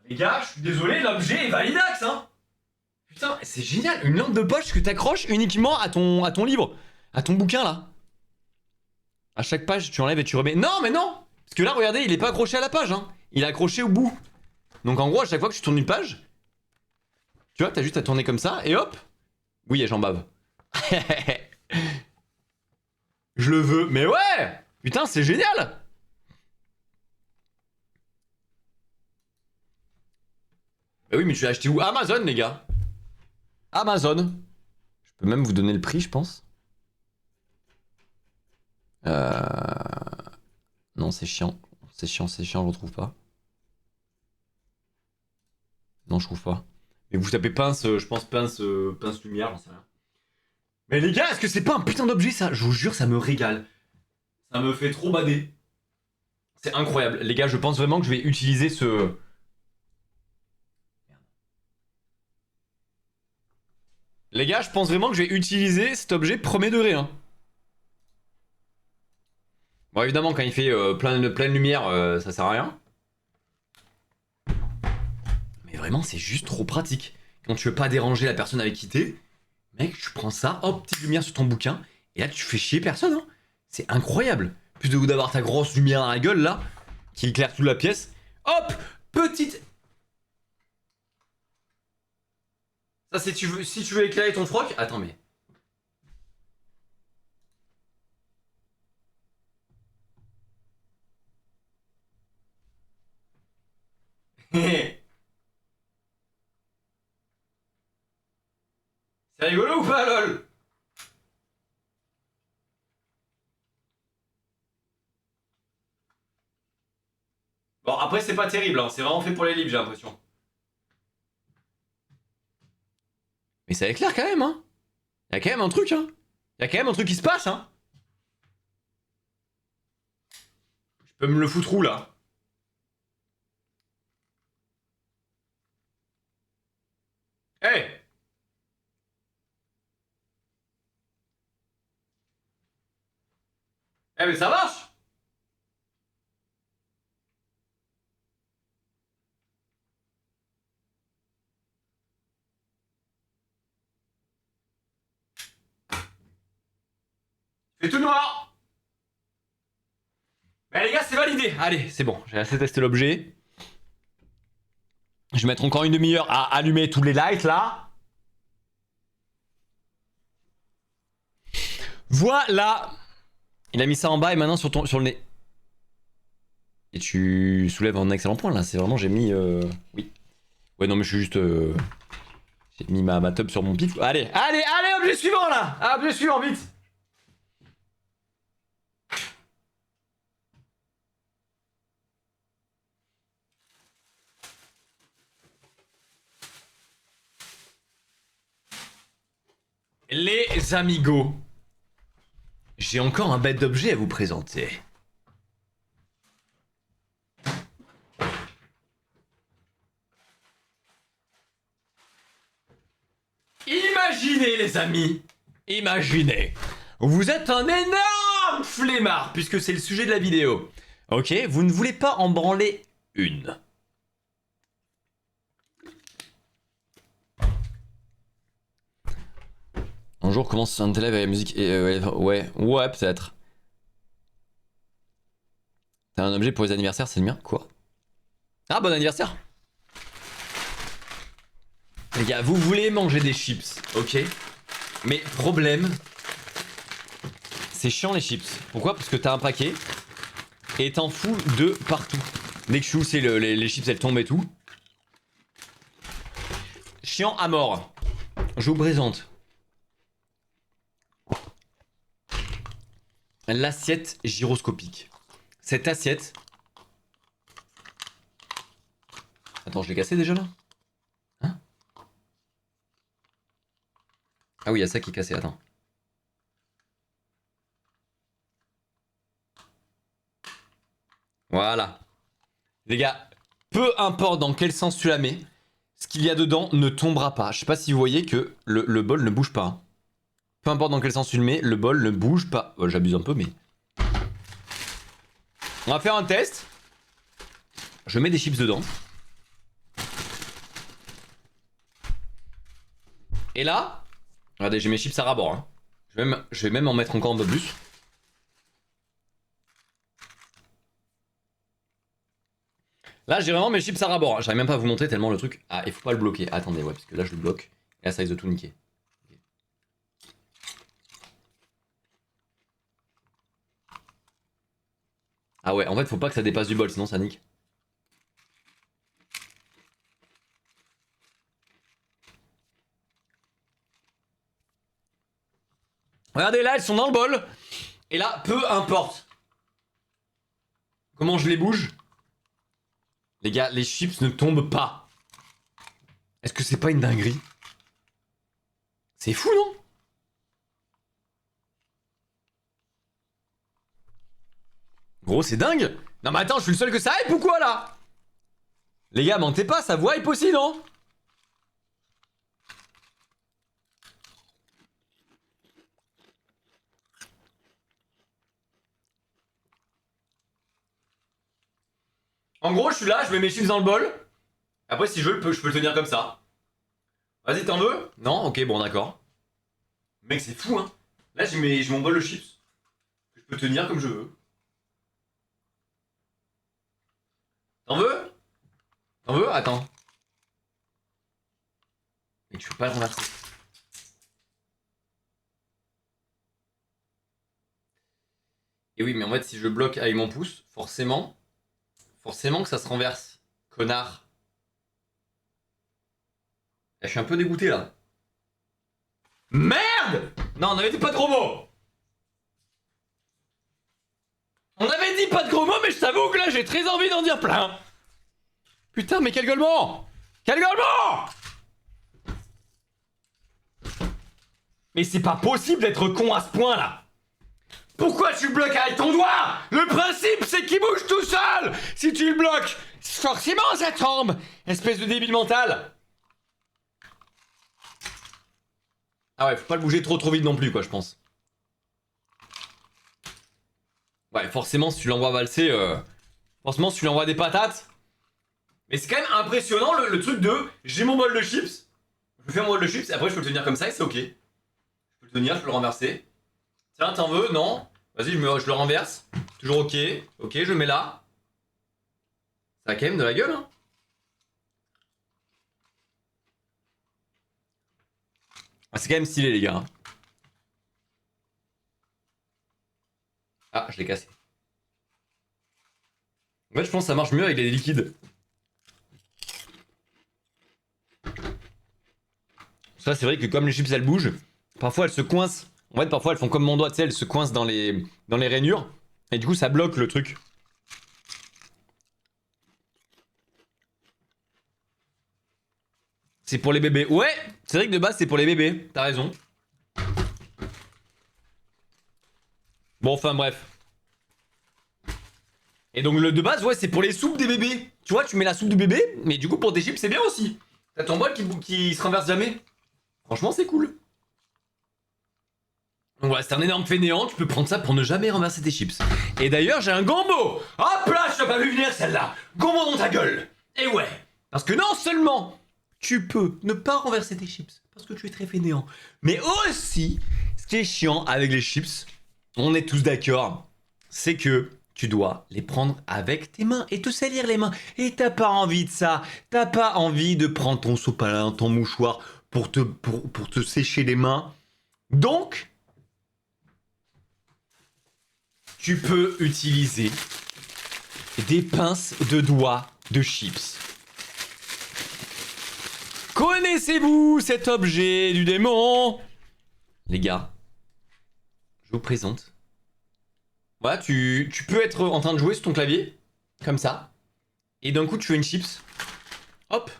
Les gars, je suis désolé, l'objet est validax, hein. Putain, c'est génial, une lampe de poche que t'accroches uniquement à ton livre, à ton bouquin là. À chaque page, tu enlèves et tu remets. Non, mais non. Parce que là, regardez, il est pas accroché à la page, hein. Il est accroché au bout. Donc en gros, à chaque fois que tu tournes une page, tu vois, t'as juste à tourner comme ça et hop. Oui, j'en bave. Je le veux, mais ouais. Putain, c'est génial. Bah oui, mais tu l'as acheté où? Amazon, les gars. Amazon. Je peux même vous donner le prix, je pense. Non, c'est chiant. C'est chiant, je retrouve pas. Non, je trouve pas. Mais vous tapez pince, je pense pince lumière, j'en sais rien. Mais les gars, est-ce que c'est pas un putain d'objet ça? Je vous jure, ça me régale. Ça me fait trop bader. C'est incroyable. Les gars, je pense vraiment que je vais utiliser ce... Les gars, je pense vraiment que je vais utiliser cet objet premier degré, hein. Bon, évidemment, quand il fait pleine lumière, ça sert à rien. Mais vraiment, c'est juste trop pratique. Quand tu veux pas déranger la personne avec qui t'es, mec, tu prends ça, hop, petite lumière sur ton bouquin, et là, tu fais chier personne, hein. C'est incroyable. Plutôt que d'avoir ta grosse lumière dans la gueule, là, qui éclaire toute la pièce. Hop, petite... Ça, si tu veux éclairer ton froc... Attends, mais... C'est rigolo ou pas, lol? Bon, après, c'est pas terrible, hein. C'est vraiment fait pour les livres, j'ai l'impression. Mais ça éclaire quand même, hein. Y'a quand même un truc, hein. Y'a quand même un truc qui se passe, hein. Je peux me le foutre où, là? Hey! Eh, mais ça marche! C'est tout noir! Mais les gars, c'est validé! Allez, c'est bon, j'ai assez testé l'objet. Je vais mettre encore une demi-heure à allumer tous les lights, là. Voilà! Il a mis ça en bas et maintenant sur le nez. Et tu soulèves un excellent point, là. C'est vraiment, j'ai mis... Oui. Ouais, non, mais je suis juste... J'ai mis ma tub sur mon pif. Allez, objet suivant, là! Ah, objet suivant, vite! Les amigos, j'ai encore un bête d'objet à vous présenter. Imaginez les amis, imaginez, vous êtes un énorme flemmard, puisque c'est le sujet de la vidéo. Ok, vous ne voulez pas en branler une. Un jour, commence un élève avec la musique et ouais, peut-être. T'as un objet pour les anniversaires, c'est le mien? Quoi? Ah, bon anniversaire! Les gars, vous voulez manger des chips, ok? Mais problème, c'est chiant les chips. Pourquoi? Parce que t'as un paquet et t'en fous de partout. Dès que je suis où les chips elles tombent et tout. Chiant à mort. Je vous présente l'assiette gyroscopique. Cette assiette. Attends, je l'ai cassé déjà là? Hein? Ah oui, il y a ça qui est cassé, attends. Voilà. Les gars, peu importe dans quel sens tu la mets, ce qu'il y a dedans ne tombera pas. Je sais pas si vous voyez que le bol ne bouge pas. Hein. Peu importe dans quel sens tu le mets, le bol ne bouge pas. Oh, j'abuse un peu, mais... On va faire un test. Je mets des chips dedans. Et là, regardez, j'ai mes chips à rabord. Hein. Je vais même en mettre encore un peu plus. Là, j'ai vraiment mes chips à rabord. Hein. J'arrive même pas à vous montrer tellement le truc. Ah, il faut pas le bloquer. Attendez, ouais, parce que là, je le bloque. Et là, ça risque de tout niquer. Okay. Ah ouais, en fait, faut pas que ça dépasse du bol, sinon ça nique. Regardez, là, elles sont dans le bol. Et là, peu importe comment je les bouge, les gars, les chips ne tombent pas. Est-ce que c'est pas une dinguerie? C'est fou, non? Gros, c'est dingue. Non mais attends, je suis le seul que ça hype ou quoi, là? Les gars, mentez pas, ça vous hype aussi, non? En gros, je suis là, je mets mes chips dans le bol. Après, si je veux, je peux le tenir comme ça. Vas-y, t'en veux? Non? Ok, bon, d'accord. Mec, c'est fou, hein. Là, j'ai mon bol de chips. Que je peux tenir comme je veux. T'en veux? T'en veux? Attends. Mais tu peux pas le renverser. Et oui, mais en fait, si je le bloque avec mon pouce, forcément que ça se renverse. Connard. Là, je suis un peu dégoûté, là. Merde! Non, on avait dit pas de gros mots. On avait dit pas de gros mots, mais je t'avoue que là, j'ai très envie d'en dire plein. Putain, mais quel gueulement! Quel gueulement! Mais c'est pas possible d'être con à ce point, là. Pourquoi tu le bloques avec ton doigt? Le principe, c'est qu'il bouge tout seul. Si tu le bloques, forcément ça tombe. Espèce de débile mental. Ah ouais, faut pas le bouger trop vite non plus, quoi, je pense. Ouais, forcément, si tu l'envoies valser... Forcément, si tu lui envoies des patates... Mais c'est quand même impressionnant, le truc de... J'ai mon bol de chips. Je fais mon bol de chips, et après, je peux le tenir comme ça, et c'est ok. Je peux le tenir, je peux le renverser. Tiens, t'en veux? Non. Vas-y, je le renverse. Toujours ok. Ok, je le mets là. Ça a quand même de la gueule, hein. Ah, c'est quand même stylé, les gars. Hein. Ah, je l'ai cassé. En fait, je pense que ça marche mieux avec les liquides. Ça, c'est vrai que comme les chips, elles bougent, parfois elles se coincent. En fait, parfois elles font comme mon doigt, tu sais, elles se coincent dans les rainures. Et du coup, ça bloque le truc. C'est pour les bébés. Ouais, c'est vrai que de base, c'est pour les bébés. T'as raison. Bon, enfin, bref. Et donc, le de base, ouais, c'est pour les soupes des bébés. Tu vois, tu mets la soupe du bébé, mais du coup, pour tes chips, c'est bien aussi. T'as ton bol qui se renverse jamais. Franchement, c'est cool. Donc voilà, c'est un énorme fainéant, tu peux prendre ça pour ne jamais renverser tes chips. Et d'ailleurs, j'ai un gombo. Hop là, je t'ai pas vu venir celle-là. Gombo dans ta gueule. Et ouais, parce que non seulement tu peux ne pas renverser tes chips, parce que tu es très fainéant. Mais aussi, ce qui est chiant avec les chips, on est tous d'accord, c'est que tu dois les prendre avec tes mains et te salir les mains. Et t'as pas envie de ça. T'as pas envie de prendre ton sopalin, ton mouchoir pour te sécher les mains. Donc, tu peux utiliser des pinces de doigts de chips. Connaissez-vous cet objet du démon? Les gars, je vous présente. Voilà, tu peux être en train de jouer sur ton clavier, comme ça, et d'un coup tu fais une chips. Hop.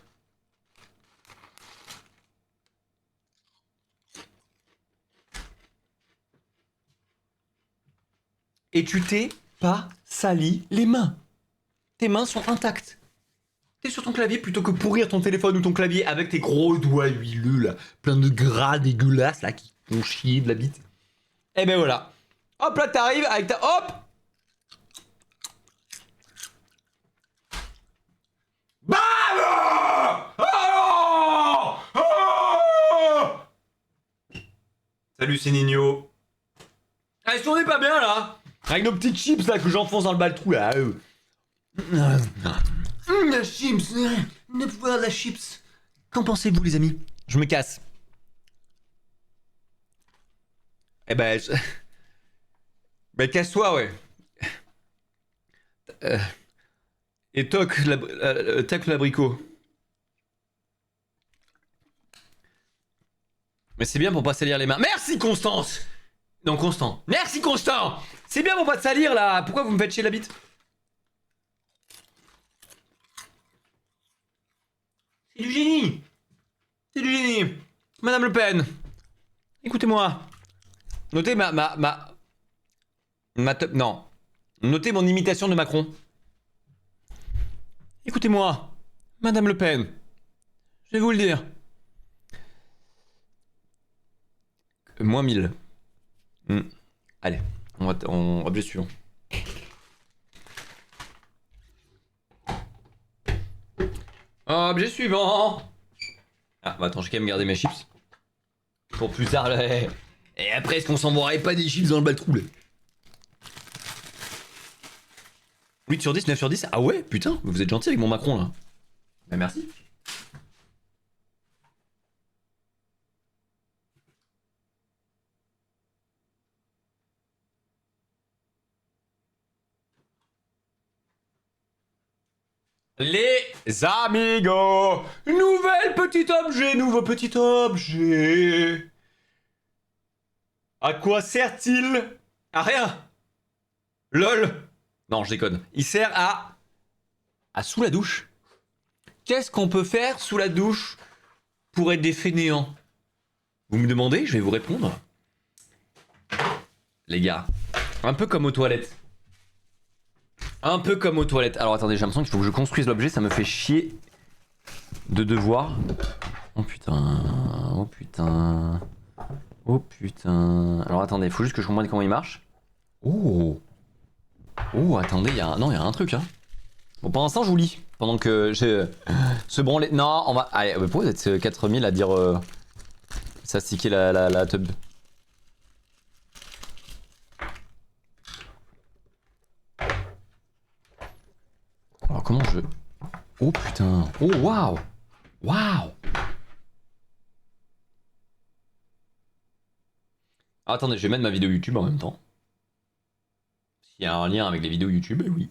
Et tu t'es pas sali les mains. Tes mains sont intactes. T'es sur ton clavier plutôt que pourrir ton téléphone ou ton clavier avec tes gros doigts huileux là, plein de gras dégueulasses là qui font chier de la bite. Et ben voilà. Hop là t'arrives avec ta... Hop. BAM! Oh! Oh! Salut c'est Nino. Ah, est-ce qu'on est pas bien là? Avec nos petites chips là que j'enfonce dans le bas trou là. La chips, ne voir la chips. Qu'en pensez-vous les amis? Je me casse. Eh ben... Ben casse-toi ouais. Et toc l'abricot. Mais c'est bien pour pas salir les mains. Merci Constance. Non Constant. Merci Constant. C'est bien pour pas te salir là. Pourquoi vous me faites chier la bite? C'est du génie. C'est du génie. Madame Le Pen. Écoutez-moi. Notez non. Notez mon imitation de Macron. Écoutez-moi. Madame Le Pen. Je vais vous le dire. Moins 1000. Allez, objet suivant. Objet suivant. Ah, bah attends, j'ai quand même gardé mes chips. Pour plus tard, là. Et après, est-ce qu'on s'envoierait pas des chips dans le bal trou, là? 8 sur 10, 9 sur 10. Ah ouais, putain, vous êtes gentil avec mon Macron, là. Bah merci. Les amigos, nouveau petit objet. À quoi sert-il? À rien. LOL. Non, je déconne. Il sert à sous la douche. Qu'est-ce qu'on peut faire sous la douche pour être des fainéants? Vous me demandez, je vais vous répondre. Les gars, un peu comme aux toilettes. Un peu comme aux toilettes. Alors attendez, j'ai l'impression qu'il faut que je construise l'objet, ça me fait chier de devoir. Oh putain, oh putain, oh putain. Alors attendez, il faut juste que je comprenne comment il marche. Oh, oh attendez, il y a un truc hein. Bon, pour l'instant, je vous lis. Pendant que j'ai ce branlé. Non, on va. Allez, pourquoi vous êtes 4000 à dire. Ça sticker la tub. Alors, comment je. Oh putain. Oh waouh. Waouh. Attendez, je vais mettre ma vidéo YouTube en même temps. S'il y a un lien avec les vidéos YouTube, oui.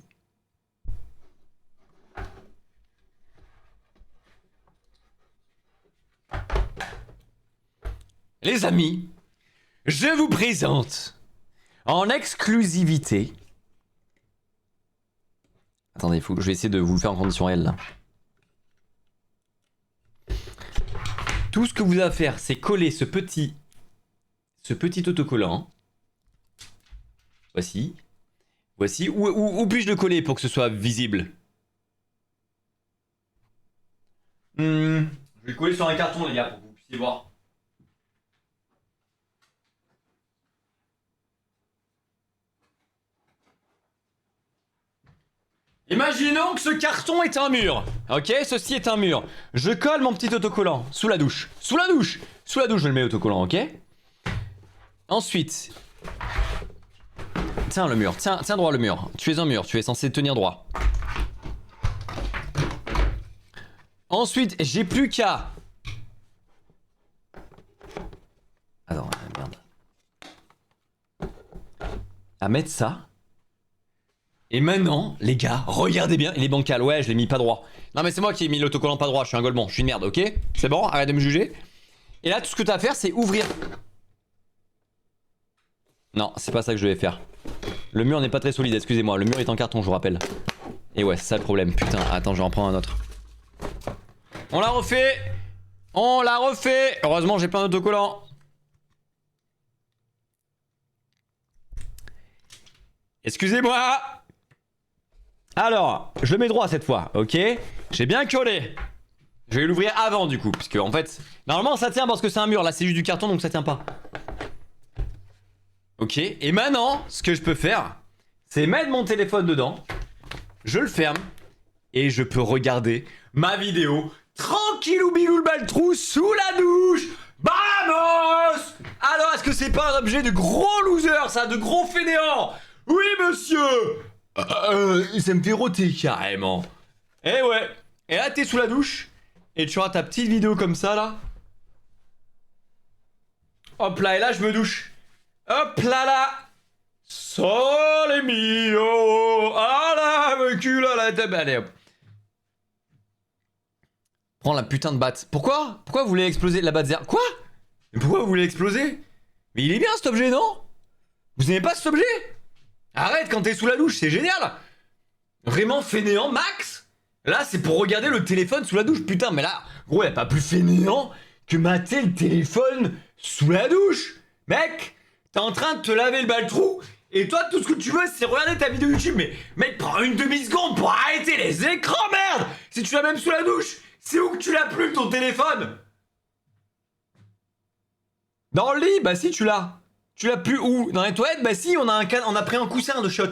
Les amis, je vous présente en exclusivité. Attendez, je vais essayer de vous le faire en condition réelle là. Tout ce que vous avez à faire, c'est coller ce petit autocollant. Voici. Voici. Où puis-je le coller pour que ce soit visible? Je vais le coller sur un carton, les gars, pour que vous puissiez voir. Imaginons que ce carton est un mur. Ok, ceci est un mur. Je colle mon petit autocollant sous la douche. Sous la douche. Sous la douche, je le mets autocollant, ok? Ensuite. Tiens le mur, tiens droit le mur. Tu es un mur, tu es censé tenir droit. Ensuite, j'ai plus qu'à... Attends, merde. À mettre ça. Et maintenant, les gars, regardez bien, il est bancal. Ouais, je l'ai mis pas droit. Non mais c'est moi qui ai mis l'autocollant pas droit, je suis un golemon, je suis une merde, ok? C'est bon, arrête de me juger. Et là, tout ce que t'as à faire, c'est ouvrir. Non, c'est pas ça que je vais faire. Le mur n'est pas très solide, excusez-moi. Le mur est en carton, je vous rappelle. Et ouais, c'est ça le problème. Putain, attends, je vais en prendre un autre. On l'a refait. On l'a refait. Heureusement, j'ai plein d'autocollants. Excusez-moi. Alors, je le mets droit cette fois, ok? J'ai bien collé. Je vais l'ouvrir avant du coup, parce que en fait... Normalement, ça tient parce que c'est un mur. Là, c'est juste du carton, donc ça tient pas. Ok, et maintenant, ce que je peux faire, c'est mettre mon téléphone dedans, je le ferme, et je peux regarder ma vidéo tranquillou bilou le baltrou sous la douche. Vamos! Alors, est-ce que c'est pas un objet de gros loser, ça, de gros fainéant? Oui, monsieur! Ça me fait roter carrément. Eh ouais, et là, t'es sous la douche, et tu auras ta petite vidéo comme ça, là. Hop là, et là, je me douche. Hop là là. Sole mio. Ah là, me cul à la tête. Allez hop. Prends la putain de batte. Pourquoi vous voulez exploser la batte zéro? Quoi? Mais pourquoi vous voulez exploser? Mais il est bien cet objet, non? Vous aimez pas cet objet? Arrête quand t'es sous la douche, c'est génial. Vraiment fainéant max. Là c'est pour regarder le téléphone sous la douche. Putain mais là, gros y'a pas plus fainéant que mater le téléphone sous la douche. Mec, t'es en train de te laver le baltrou et toi tout ce que tu veux c'est regarder ta vidéo YouTube. Mais mec, prends une demi-seconde pour arrêter les écrans, merde. Si tu l'as même sous la douche, c'est où que tu l'as plus ton téléphone? Dans le lit? Bah si tu l'as. Tu l'as plus où? Dans les toilettes? Bah si, on a pris un coussin de shot.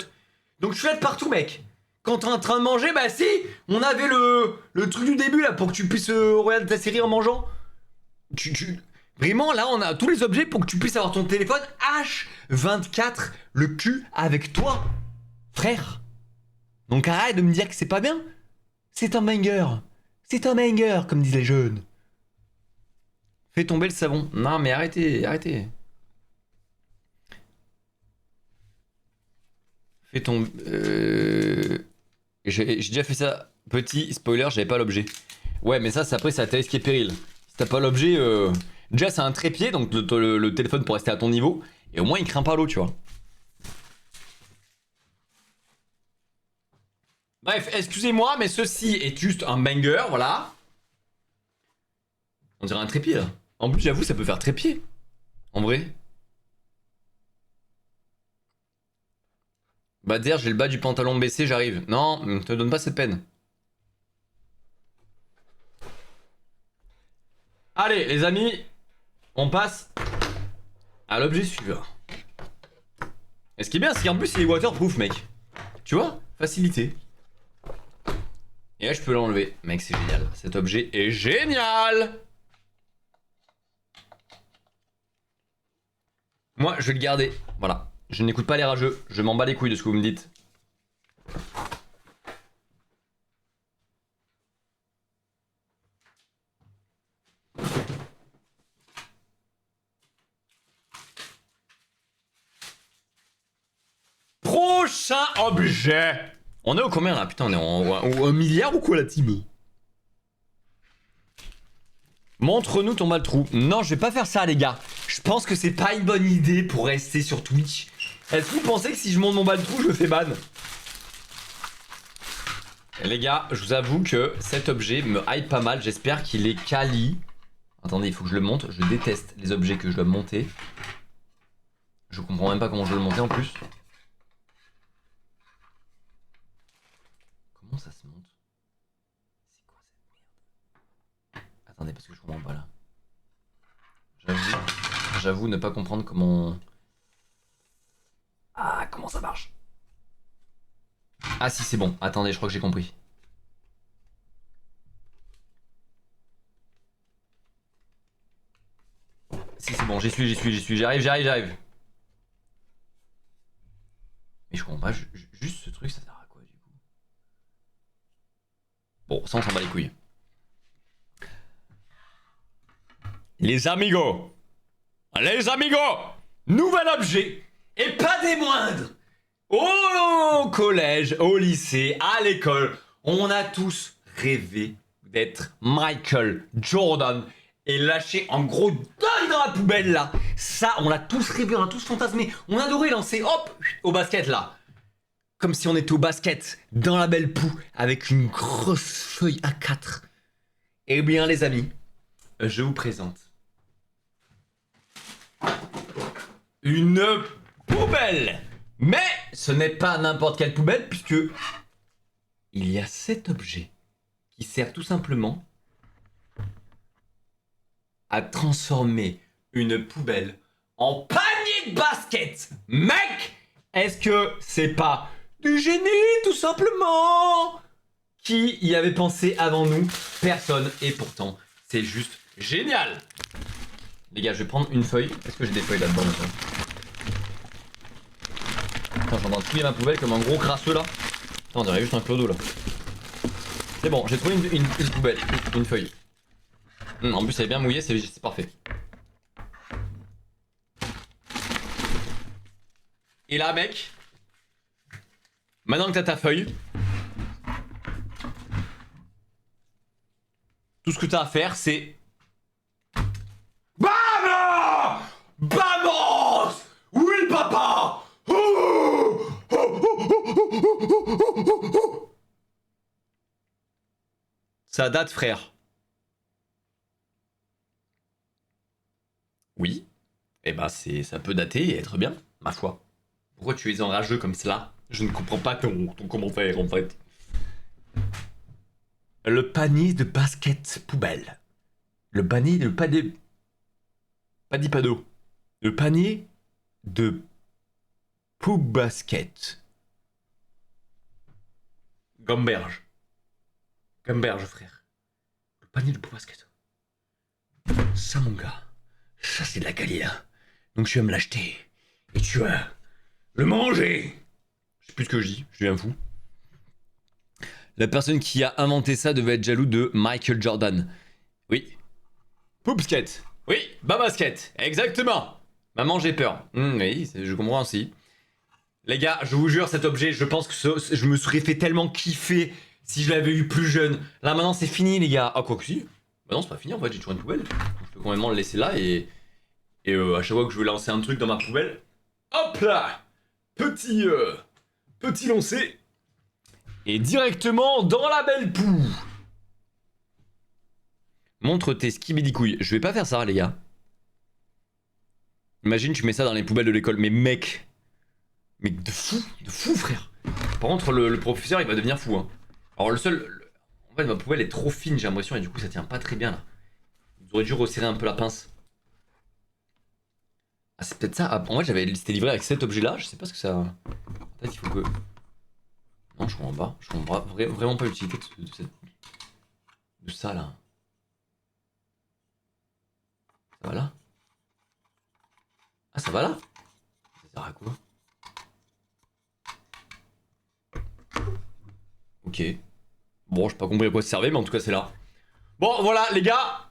Donc tu l'as de partout mec. Quand t'es en train de manger, bah si, on avait le truc du début là pour que tu puisses regarder ta série en mangeant. Vraiment là on a tous les objets pour que tu puisses avoir ton téléphone H24 le cul avec toi, frère. Donc arrête de me dire que c'est pas bien. C'est un banger. C'est un banger comme disent les jeunes. Fais tomber le savon. Non mais arrêtez, arrêtez. Fais tomber... J'ai déjà fait ça. Petit spoiler, j'avais pas l'objet. Ouais mais ça c'est après c'est à tes risques et périls. Si t'as pas l'objet... Déjà c'est un trépied donc le téléphone pour rester à ton niveau. Et au moins il craint pas l'eau tu vois. Bref, excusez-moi mais ceci est juste un banger, voilà. On dirait un trépied là. En plus j'avoue ça peut faire trépied. En vrai. Bah d'ailleurs j'ai le bas du pantalon baissé, j'arrive. Non, ne te donne pas cette peine. Allez les amis, on passe à l'objet suivant. Et ce qui est bien c'est qu'en plus il est waterproof mec. Tu vois? Facilité. Et là je peux l'enlever. Mec c'est génial. Cet objet est génial. Moi je vais le garder. Voilà. Je n'écoute pas les rageux, je m'en bats les couilles de ce que vous me dites. Prochain objet. On est au combien là? Putain, on est en 1 milliard ou quoi la team? Montre-nous ton baltrou. Non, je vais pas faire ça les gars. Je pense que c'est pas une bonne idée pour rester sur Twitch. Est-ce que vous pensez que si je monte mon baltrou, je le fais ban? Les gars, je vous avoue que cet objet me hype pas mal. J'espère qu'il est quali. Attendez, il faut que je le monte. Je déteste les objets que je dois monter. Je comprends même pas comment je dois le monter en plus. Comment ça se monte? C'est quoi cette merde? Attendez, parce que je comprends pas là. J'avoue ne pas comprendre comment... Ah, comment ça marche? Ah si, c'est bon. Attendez, je crois que j'ai compris. Si, c'est bon, j'y suis. J'arrive. Mais je comprends pas, juste ce truc, ça sert à quoi du coup? Bon, ça on s'en bat les couilles. Les amigos, nouvel objet, et pas des moindres. Au collège, au lycée, à l'école, on a tous rêvé d'être Michael Jordan et lâcher en gros dingue dans la poubelle là. Ça, on l'a tous rêvé, on a tous fantasmé. On adorait lancer, hop, au basket là. Comme si on était au basket, dans la belle poue, avec une grosse feuille A4. Eh bien les amis, je vous présente une poubelle. Mais ce n'est pas n'importe quelle poubelle, puisque il y a cet objet qui sert tout simplement à transformer une poubelle en panier de basket. Mec, est-ce que c'est pas du génie, tout simplement? Qui y avait pensé avant nous? Personne. Et pourtant, c'est juste génial. Les gars, je vais prendre une feuille. Est-ce que j'ai des feuilles là-dedans? Putain, je suis en train de trier ma poubelle comme un gros crasseux là. Putain, on dirait juste un clodo là. C'est bon, j'ai trouvé une poubelle, une feuille. En plus, elle est bien mouillée, c'est parfait. Et là, mec, maintenant que t'as ta feuille, tout ce que t'as à faire, c'est... BAM! Vamos! Oui, papa! Ça date, frère. Oui. Eh ben, ça peut dater et être bien, ma foi. Pourquoi tu es enrageux comme cela? Je ne comprends pas ton commentaire, en fait. Le panier de basket poubelle. Le panier Padipado. Le panier de poub basket. Gamberge. Gamberge, frère. Le panier de poub basket. Ça, mon gars. Ça, c'est de la galère. Donc, tu vas me l'acheter. Et tu vas le manger. Je sais plus ce que je dis. Je suis un fou. La personne qui a inventé ça devait être jaloux de Michael Jordan. Oui. Poopsket. Oui, Babasket. Exactement. Maman, j'ai peur. Oui, je comprends aussi. Les gars, je vous jure, cet objet, je pense que je me serais fait tellement kiffer si je l'avais eu plus jeune. Là, maintenant, c'est fini, les gars. Ah, quoi que si. Bah non, c'est pas fini, en fait, j'ai toujours une poubelle. Je peux quand même le laisser là et à chaque fois que je veux lancer un truc dans ma poubelle, hop là, petit lancé. Et directement dans la belle poue. Montre tes skibidi-couilles. Je vais pas faire ça, les gars. Imagine, tu mets ça dans les poubelles de l'école. Mais mec. Mais de fou, frère. Par contre, le professeur, il va devenir fou. Hein. Alors, en fait, ma poubelle est trop fine, j'ai l'impression, et du coup, ça tient pas très bien, là. Vous auriez dû resserrer un peu la pince. Ah, c'est peut-être ça. Ah, en fait, c'était livré avec cet objet-là. Je sais pas ce que ça... Peut-être qu'il faut que... Non, je comprends pas. Je comprends vraiment pas l'utilité de ça, là. Ça va là? Ah, ça va là? Ça sert à quoi? Ok. Bon, j'ai pas compris à quoi ça servait, mais en tout cas, c'est là. Bon, voilà, les gars.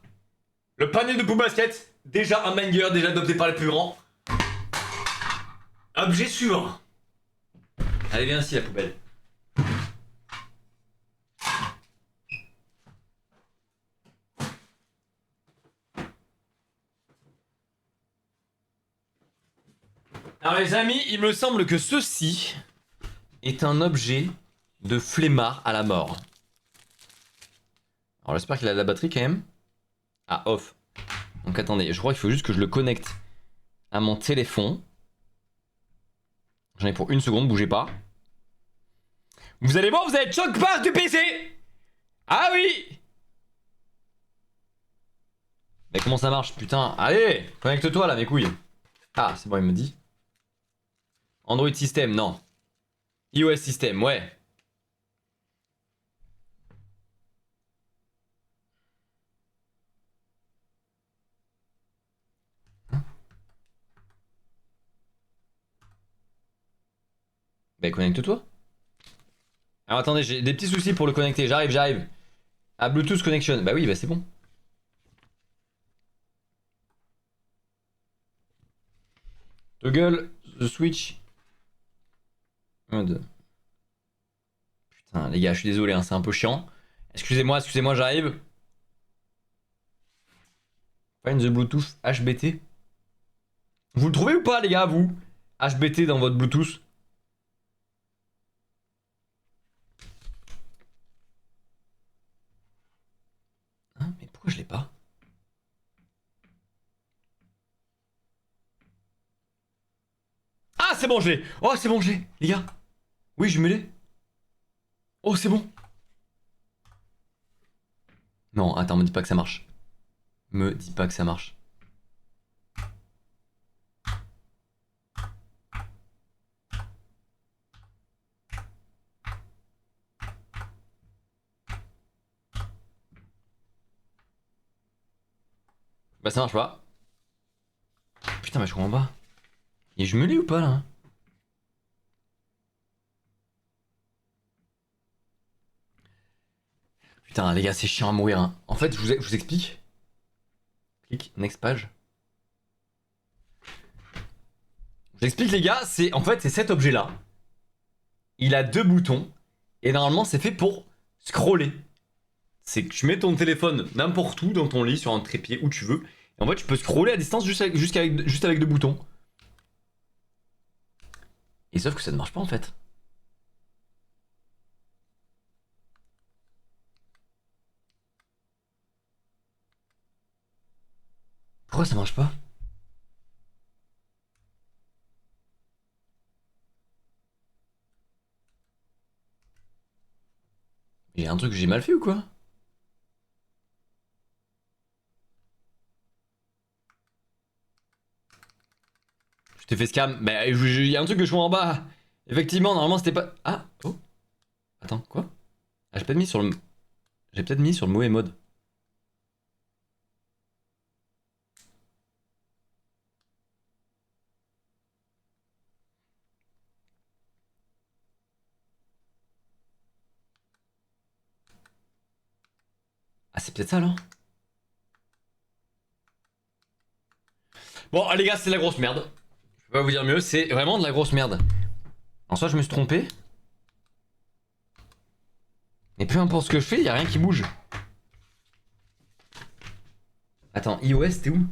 Le panier de poub basket. Déjà un banger, déjà adopté par les plus grands. Objet suivant. Allez, viens ici, la poubelle. Alors les amis, il me semble que ceci est un objet de flemmard à la mort. Alors j'espère qu'il a de la batterie quand même. Ah, off. Donc attendez, je crois qu'il faut juste que je le connecte à mon téléphone. J'en ai pour une seconde, bougez pas. Vous allez voir, vous allez être choc-barre du PC. Ah oui. Mais comment ça marche, putain? Allez, connecte-toi là, mes couilles. Ah, c'est bon, il me dit. Android System, non. iOS System, ouais. Bah connecte-toi. Alors attendez, j'ai des petits soucis pour le connecter. J'arrive. Ah, Bluetooth connection. Bah oui, bah c'est bon. Toggle the switch. Mode. Putain, les gars, je suis désolé, hein, c'est un peu chiant. Excusez-moi, j'arrive. Find the Bluetooth HBT. Vous le trouvez ou pas, les gars, vous? HBT dans votre Bluetooth. Hein, mais pourquoi je l'ai pas? Ah, c'est bon, je l'ai. Oh, c'est bon, je l'ai, les gars. Oui, je me l'ai. Oh, c'est bon. Non, attends, me dis pas que ça marche. Me dis pas que ça marche. Bah ça marche pas. Putain, mais je comprends pas. Et je me l'ai ou pas là? Putain, les gars, c'est chiant à mourir. Hein. En fait, je vous explique. Clique, next page. Je vous explique, les gars, c'est en fait, c'est cet objet-là. Il a deux boutons. Et normalement, c'est fait pour scroller. C'est que tu mets ton téléphone n'importe où dans ton lit, sur un trépied, où tu veux. Et en fait, tu peux scroller à distance juste avec deux boutons. Et sauf que ça ne marche pas en fait. Pourquoi ça marche pas? Il y a un truc que j'ai mal fait ou quoi? Je t'ai fait scam. Mais il y a un truc que je comprends pas. Effectivement, normalement c'était pas. Ah, oh. Attends, quoi? Ah, j'ai peut-être mis sur le. J'ai peut-être mis sur le mauvais mode. Ah, c'est peut-être ça alors? Bon, ah, les gars, c'est de la grosse merde. Je peux pas vous dire mieux, c'est vraiment de la grosse merde. En soi, je me suis trompé. Mais peu importe ce que je fais, y a rien qui bouge. Attends, iOS, t'es où?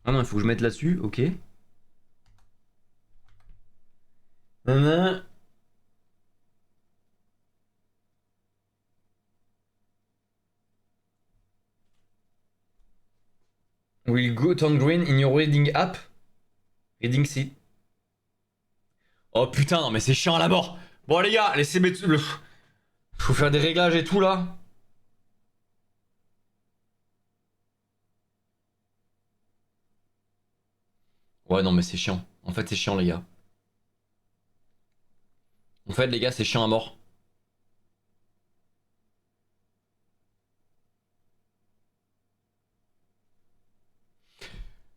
Ah non, il faut que je mette là-dessus, ok. Nanana. Will go turn green in your reading app? Reading seat. Oh putain, non mais c'est chiant à la mort. Bon les gars, laissez mettre le. Faut faire des réglages et tout là. Ouais non mais c'est chiant. En fait c'est chiant les gars. En fait les gars c'est chiant à mort.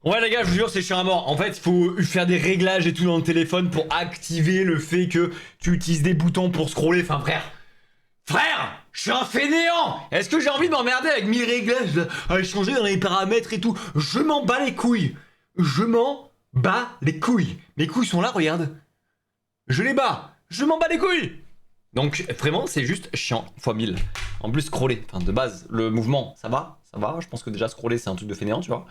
Ouais les gars je vous jure c'est chiant à mort. En fait il faut faire des réglages et tout dans le téléphone pour activer le fait que tu utilises des boutons pour scroller. Enfin frère. Frère, je suis un fainéant. Est-ce que j'ai envie de m'emmerder avec 1000 réglages là, à changer dans les paramètres et tout? Je m'en bats les couilles. Je m'en bats les couilles. Mes couilles sont là, regarde. Je les bats. Je m'en bats les couilles. Donc vraiment, c'est juste chiant, fois 1000. En plus, scroller, enfin de base, le mouvement, ça va, ça va. Je pense que déjà scroller, c'est un truc de fainéant, tu vois.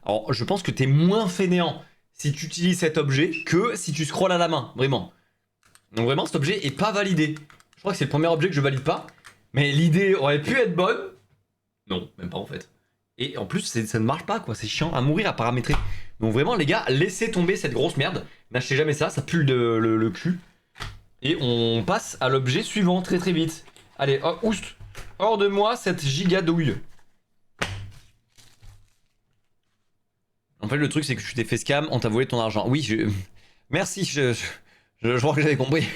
Alors, je pense que t'es moins fainéant si tu utilises cet objet que si tu scrolles à la main, vraiment. Donc vraiment, cet objet est pas validé. Je crois que c'est le premier objet que je valide pas. Mais l'idée aurait pu être bonne. Non, même pas en fait. Et en plus, ça ne marche pas, quoi. C'est chiant à mourir à paramétrer. Donc vraiment, les gars, laissez tomber cette grosse merde. N'achetez jamais ça, ça pue le cul. Et on passe à l'objet suivant très très vite. Allez, oh, oust. Hors de moi cette gigadouille. En fait, le truc, c'est que tu t'es fait scam, on t'a volé ton argent. Oui, je. Merci, je crois que j'avais compris.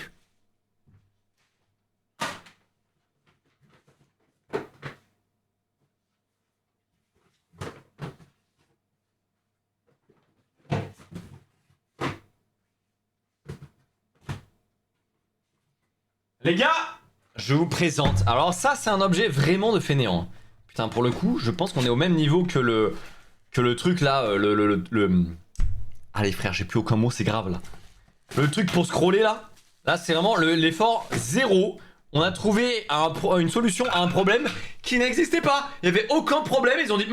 Les gars, je vous présente. Alors ça, c'est un objet vraiment de fainéant. Putain, pour le coup, je pense qu'on est au même niveau que le truc là, Allez frère, j'ai plus aucun mot, c'est grave là. Le truc pour scroller là. Là, c'est vraiment l'effort zéro. On a trouvé une solution à un problème qui n'existait pas. Il n'y avait aucun problème. Ils ont dit,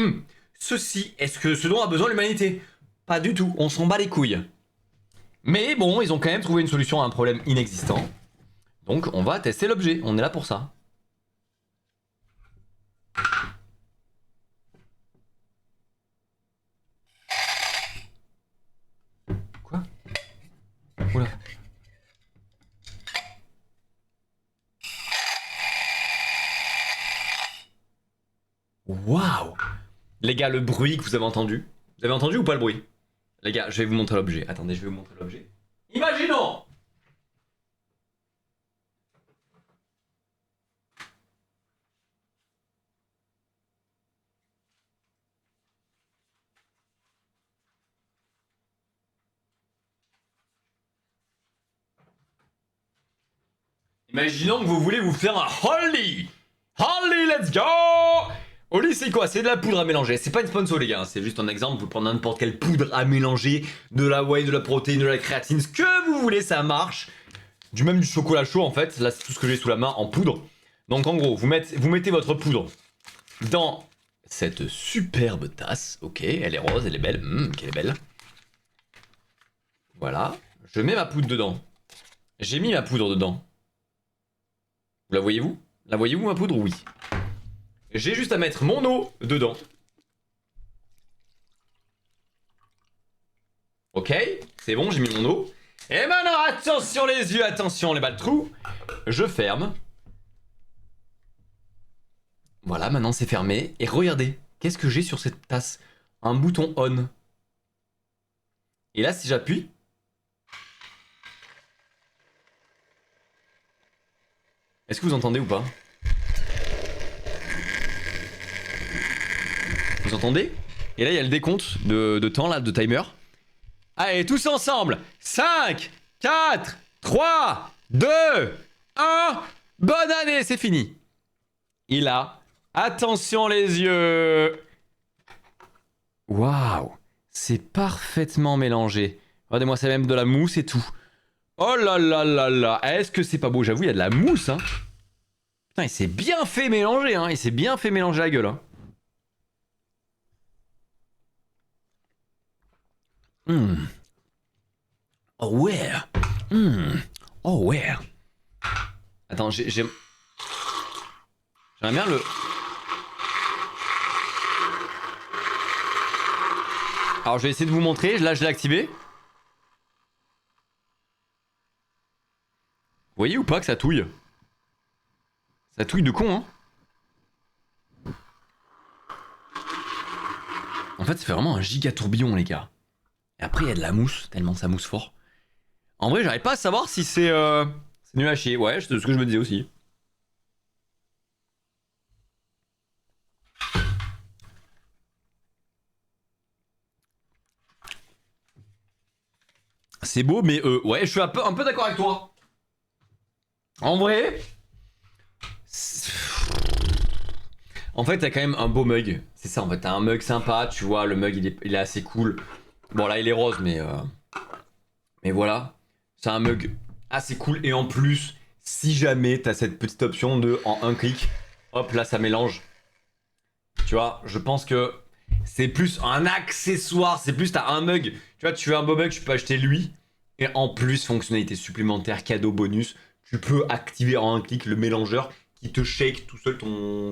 ceci, est-ce que ce dont a besoin l'humanité? Pas du tout, on s'en bat les couilles. Mais bon, ils ont quand même trouvé une solution à un problème inexistant. Donc on va tester l'objet, on est là pour ça. Quoi? Oula. Waouh! Les gars, le bruit que vous avez entendu. Vous avez entendu ou pas le bruit? Les gars, je vais vous montrer l'objet. Attendez, je vais vous montrer l'objet. Imaginons! Imaginons que vous voulez vous faire un Holly! Holly, let's go! Holly, c'est quoi? C'est de la poudre à mélanger. C'est pas une sponsor, les gars. C'est juste un exemple. Vous prenez n'importe quelle poudre à mélanger. De la whey, de la protéine, de la créatine. Ce que vous voulez, ça marche. Même du chocolat chaud, en fait. Là, c'est tout ce que j'ai sous la main en poudre. Donc, en gros, vous mettez votre poudre dans cette superbe tasse. Ok, elle est rose, elle est belle. Qu'elle est belle. Voilà. Je mets ma poudre dedans. J'ai mis ma poudre dedans. Vous la voyez-vous? La voyez-vous, ma poudre? Oui. J'ai juste à mettre mon eau dedans. Ok, c'est bon, j'ai mis mon eau. Et maintenant, attention les yeux, attention les balles trous. Je ferme. Voilà, maintenant c'est fermé. Et regardez, qu'est-ce que j'ai sur cette tasse? Un bouton on. Et là, si j'appuie... Est-ce que vous entendez ou pas? Vous entendez? Et là, il y a le décompte de temps, là, de timer. Allez, tous ensemble. 5, 4, 3, 2, 1. Bonne année, c'est fini. Et là, attention les yeux. Waouh, c'est parfaitement mélangé. Regardez-moi, c'est même de la mousse et tout. Oh là là là là. Est-ce que c'est pas beau? J'avoue, il y a de la mousse, hein. Putain, il s'est bien fait mélanger, hein. Il s'est bien fait mélanger la gueule, hein. Oh ouais. Oh ouais. Attends, j'aimerais bien le... Alors je vais essayer de vous montrer, là je l'ai activé. Vous voyez ou pas que ça touille? Ça touille de con, hein. En fait ça fait vraiment un giga tourbillon les gars. Et après il y a de la mousse, tellement ça mousse fort. En vrai j'arrive pas à savoir si c'est nul à chier, ouais, c'est ce que je me disais aussi. C'est beau mais ouais, je suis un peu d'accord avec toi. En vrai... En fait, t'as quand même un beau mug. C'est ça, en fait, t'as un mug sympa, tu vois, le mug il est assez cool. Bon, là il est rose, mais voilà. C'est un mug assez cool. Et en plus, si jamais t'as cette petite option de en un clic, hop, là ça mélange. Tu vois, je pense que c'est plus un accessoire. C'est plus, t'as un mug. Tu vois, tu veux un beau mug, tu peux acheter lui. Et en plus, fonctionnalité supplémentaire, cadeau bonus, tu peux activer en un clic le mélangeur qui te shake tout seul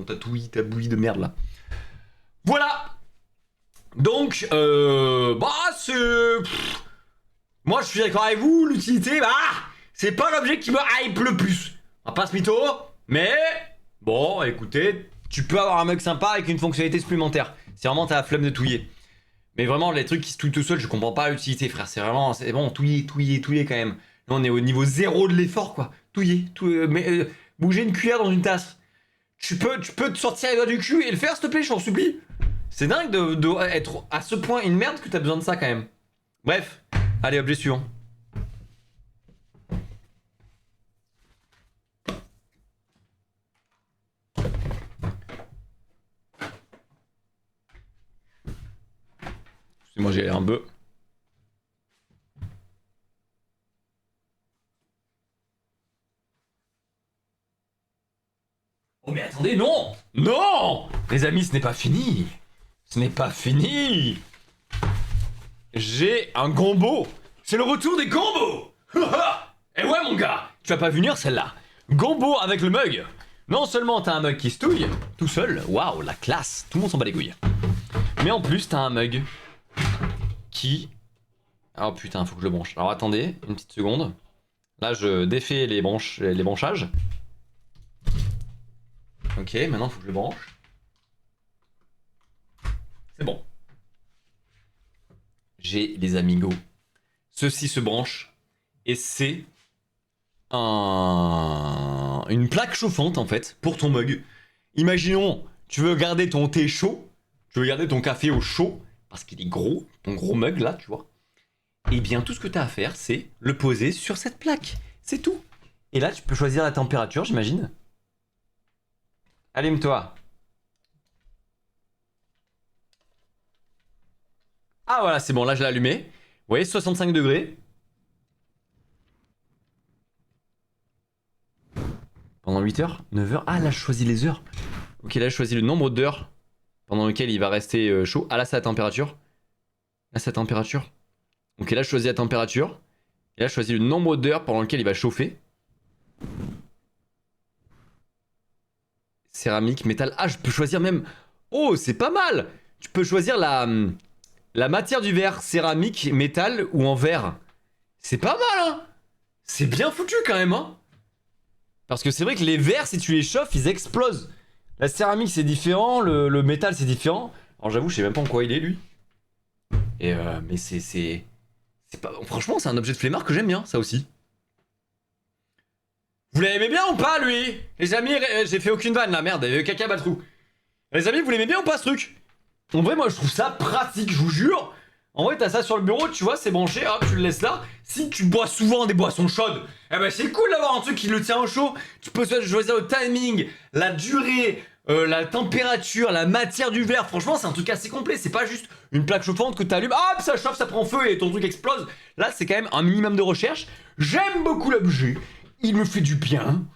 ta bouillie de merde là. Voilà. Donc, bah c'est... Moi je suis d'accord avec vous, l'utilité, bah c'est pas l'objet qui me hype le plus. On va pas se mytho, mais... Bon, écoutez, tu peux avoir un mug sympa avec une fonctionnalité supplémentaire. C'est vraiment t'as la flemme de touiller. Mais vraiment, les trucs qui se touillent tout seul, je comprends pas l'utilité, frère. C'est vraiment... C'est bon, touiller quand même. Là, on est au niveau zéro de l'effort, quoi. Touiller, bouger une cuillère dans une tasse. Tu peux te sortir les doigts du cul et le faire, s'il te plaît, je t'en supplie. C'est dingue de être à ce point une merde que t'as besoin de ça, quand même. Bref, allez, objet suivant. Excusez-moi, j'ai un bœuf. Oh mais attendez, non! Non! Les amis, ce n'est pas fini! Ce n'est pas fini! J'ai un gombo! C'est le retour des gombos! Et ouais mon gars! Tu vas pas venir celle-là! Gombo avec le mug! Non seulement t'as un mug qui se touille, tout seul, waouh, la classe! Tout le monde s'en bat les couilles. Mais en plus, t'as un mug qui... Oh putain, faut que je le branche. Alors attendez, une petite seconde. Là, je défais les branchages. Ok, maintenant, faut que je le branche. C'est bon. J'ai les amigos. Ceci se branche. Et c'est une plaque chauffante, en fait, pour ton mug. Imaginons, tu veux garder ton thé chaud. Tu veux garder ton café au chaud. Parce qu'il est gros, ton gros mug, là, tu vois. Et bien, tout ce que tu as à faire, c'est le poser sur cette plaque. C'est tout. Et là, tu peux choisir la température, j'imagine. Allume-toi. Ah voilà, c'est bon, là je l'ai allumé. Vous voyez, 65 degrés. Pendant 8 heures 9 heures. Ah là, je choisis les heures. Ok, là je choisis le nombre d'heures pendant lequel il va rester chaud. Ah là, c'est la température. Là, c'est la température. Ok, là je choisis la température. Et là, je choisis le nombre d'heures pendant lequel il va chauffer. Céramique, métal. Ah, je peux choisir même... Oh, c'est pas mal. Tu peux choisir la matière du verre. Céramique, métal ou en verre. C'est pas mal, hein. C'est bien foutu quand même, hein. Parce que c'est vrai que les verres, si tu les chauffes, ils explosent. La céramique, c'est différent. Le métal, c'est différent. Alors j'avoue, je sais même pas en quoi il est, lui. Et mais c'est pas... Franchement, c'est un objet de flemmard que j'aime bien, ça aussi. Vous l'aimez bien ou pas, lui? Les amis, j'ai fait aucune vanne, là, merde, il y a eu caca batrou. Les amis, vous l'aimez bien ou pas, ce truc? En vrai, moi, je trouve ça pratique, je vous jure. En vrai, t'as ça sur le bureau, tu vois, c'est branché, hop, tu le laisses là. Si tu bois souvent des boissons chaudes, eh ben c'est cool d'avoir un truc qui le tient au chaud. Tu peux choisir le timing, la durée, la température, la matière du verre. Franchement, c'est un truc assez complet. C'est pas juste une plaque chauffante que t'allumes, hop, ça chauffe, ça prend feu et ton truc explose. Là, c'est quand même un minimum de recherche. J'aime beaucoup l'objet. Il me fait du bien.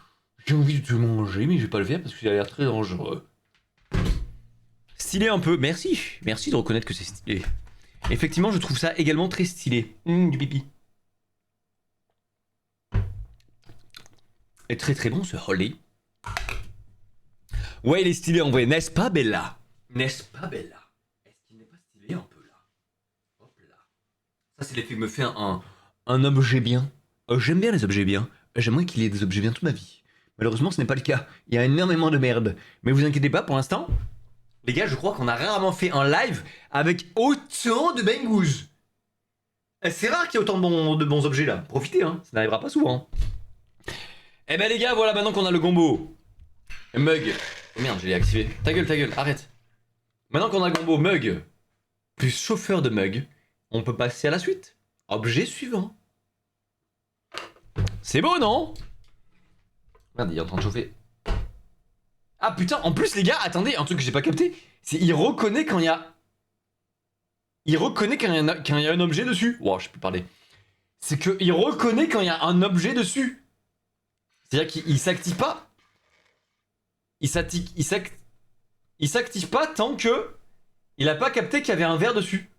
J'ai envie de te manger, mais je vais pas le faire parce qu'il a l'air très dangereux. Stylé un peu. Merci. Merci de reconnaître que c'est stylé. Effectivement, je trouve ça également très stylé. Du pipi. Et très très bon ce Holly. Ouais, il est stylé en vrai, n'est-ce pas Bella? N'est-ce pas Bella? Est-ce qu'il n'est pas stylé un peu là? Hop là. Ça c'est l'effet que me fait un objet bien. J'aime bien les objets bien. J'aimerais qu'il y ait des objets bien toute ma vie. Malheureusement, ce n'est pas le cas. Il y a énormément de merde. Mais vous inquiétez pas, pour l'instant, les gars, je crois qu'on a rarement fait un live avec autant de bangous. C'est rare qu'il y ait autant de bons objets là. Profitez, hein. Ça n'arrivera pas souvent. Eh ben les gars, voilà maintenant qu'on a le gombo. Mug. Oh merde, je l'ai activé. Ta gueule, arrête. Maintenant qu'on a le gombo mug, plus chauffeur de mug, on peut passer à la suite. Objet suivant. C'est beau, non? Merde, il est en train de chauffer. Ah putain, en plus les gars, attendez, un truc que j'ai pas capté, c'est il reconnaît quand il y a... Il reconnaît quand il y a un objet dessus. Wow, je peux parler. C'est qu'il reconnaît quand il y a un objet dessus. C'est-à-dire qu'il s'active pas. Il s'active pas tant que il a pas capté qu'il y avait un verre dessus.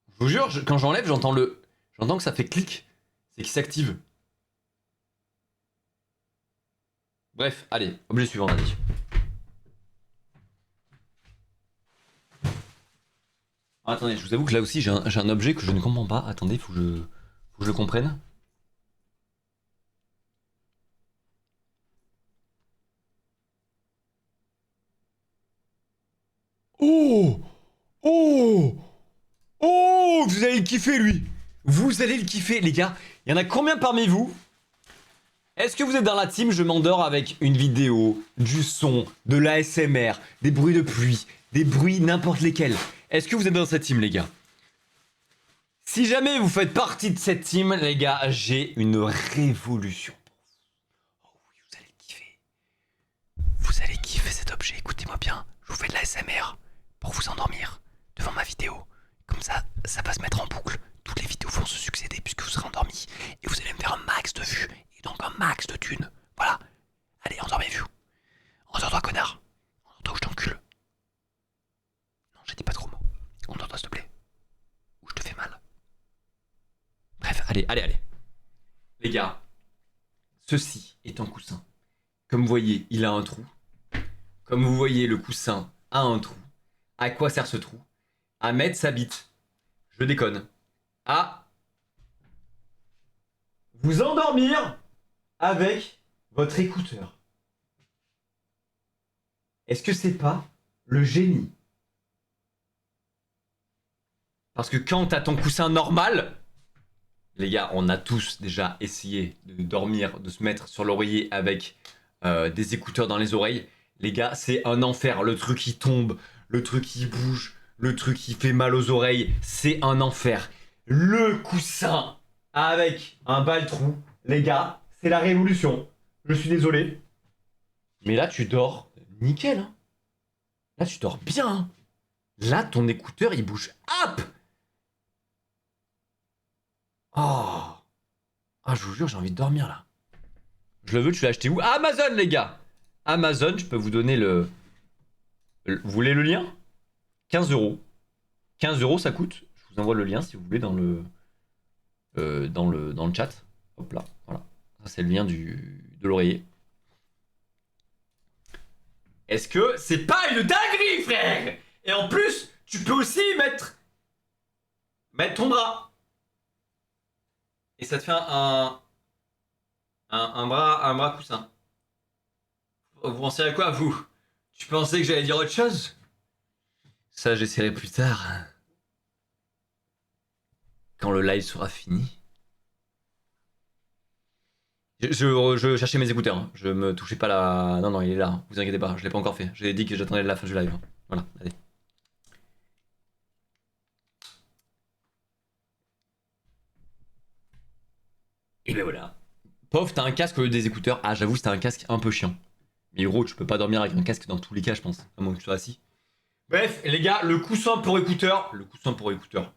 Je vous jure, quand j'enlève, j'entends que ça fait clic. C'est qu'il s'active. Bref, allez, objet suivant, on a dit. Ah, attendez, je vous avoue que là aussi j'ai un objet que je ne comprends pas. Attendez, faut que je le comprenne. Oh! Oh! Oh! Vous allez le kiffer, lui! Vous allez le kiffer, les gars. Il y en a combien parmi vous? Est-ce que vous êtes dans la team je m'endors avec une vidéo, du son, de l'ASMR, des bruits de pluie, des bruits n'importe lesquels? Est-ce que vous êtes dans cette team, les gars? Si jamais vous faites partie de cette team, les gars, j'ai une révolution pour vous. Oh oui, vous allez le kiffer. objet, écoutez-moi bien, je vous fais de la SMR pour vous endormir devant ma vidéo. Comme ça, ça va se mettre en boucle. Toutes les vidéos vont se succéder puisque vous serez endormi. Et vous allez me faire un max de vues. Et donc un max de thunes. Voilà. Allez, endormez-vous. Endors-toi, connard. Endors-toi ou je t'encule. Non, j'ai dit pas de gros mots. Endors-toi, s'il te plaît. Ou je te fais mal. Bref, allez. Les gars, ceci est un coussin. Comme vous voyez, il a un trou. Comme vous voyez, le coussin a un trou. À quoi sert ce trou? À mettre sa bite. Je déconne. À vous endormir avec votre écouteur. Est-ce que c'est pas le génie? Parce que quand t'as ton coussin normal, les gars, on a tous déjà essayé de dormir, de se mettre sur l'oreiller avec des écouteurs dans les oreilles. Les gars, c'est un enfer. Le truc qui tombe, le truc qui bouge, le truc qui fait mal aux oreilles, c'est un enfer. Le coussin avec un baltrou, les gars, c'est la révolution. Je suis désolé. Mais là, tu dors nickel. Hein. Là, tu dors bien. Hein. Là, ton écouteur, il bouge. Hop! Oh! Ah, je vous jure, j'ai envie de dormir là. Je le veux, tu l'as acheté où? Amazon, les gars! Amazon, je peux vous donner le. Vous voulez le lien? 15 euros. 15 euros, ça coûte. Je vous envoie le lien si vous voulez dans le chat. Hop là, voilà. Ça, c'est le lien de l'oreiller. Est-ce que c'est pas une dinguerie, frère? Et en plus, tu peux aussi mettre ton bras. Et ça te fait un bras coussin. Vous pensez à quoi, vous? Tu pensais que j'allais dire autre chose? Ça, j'essaierai plus tard. Quand le live sera fini. Je cherchais mes écouteurs. Hein. Je me touchais pas la... Non, il est là. Hein. Vous inquiétez pas, je l'ai pas encore fait. J'ai dit que j'attendais la fin du live. Hein. Voilà, allez. Et ben voilà. Pof, t'as un casque au lieu des écouteurs. Ah, j'avoue, c'était un casque un peu chiant. Mais gros, tu peux pas dormir avec un casque dans tous les cas, je pense. À moins que tu sois assis. Bref, les gars, le coussin pour écouteurs. Le coussin pour écouteurs.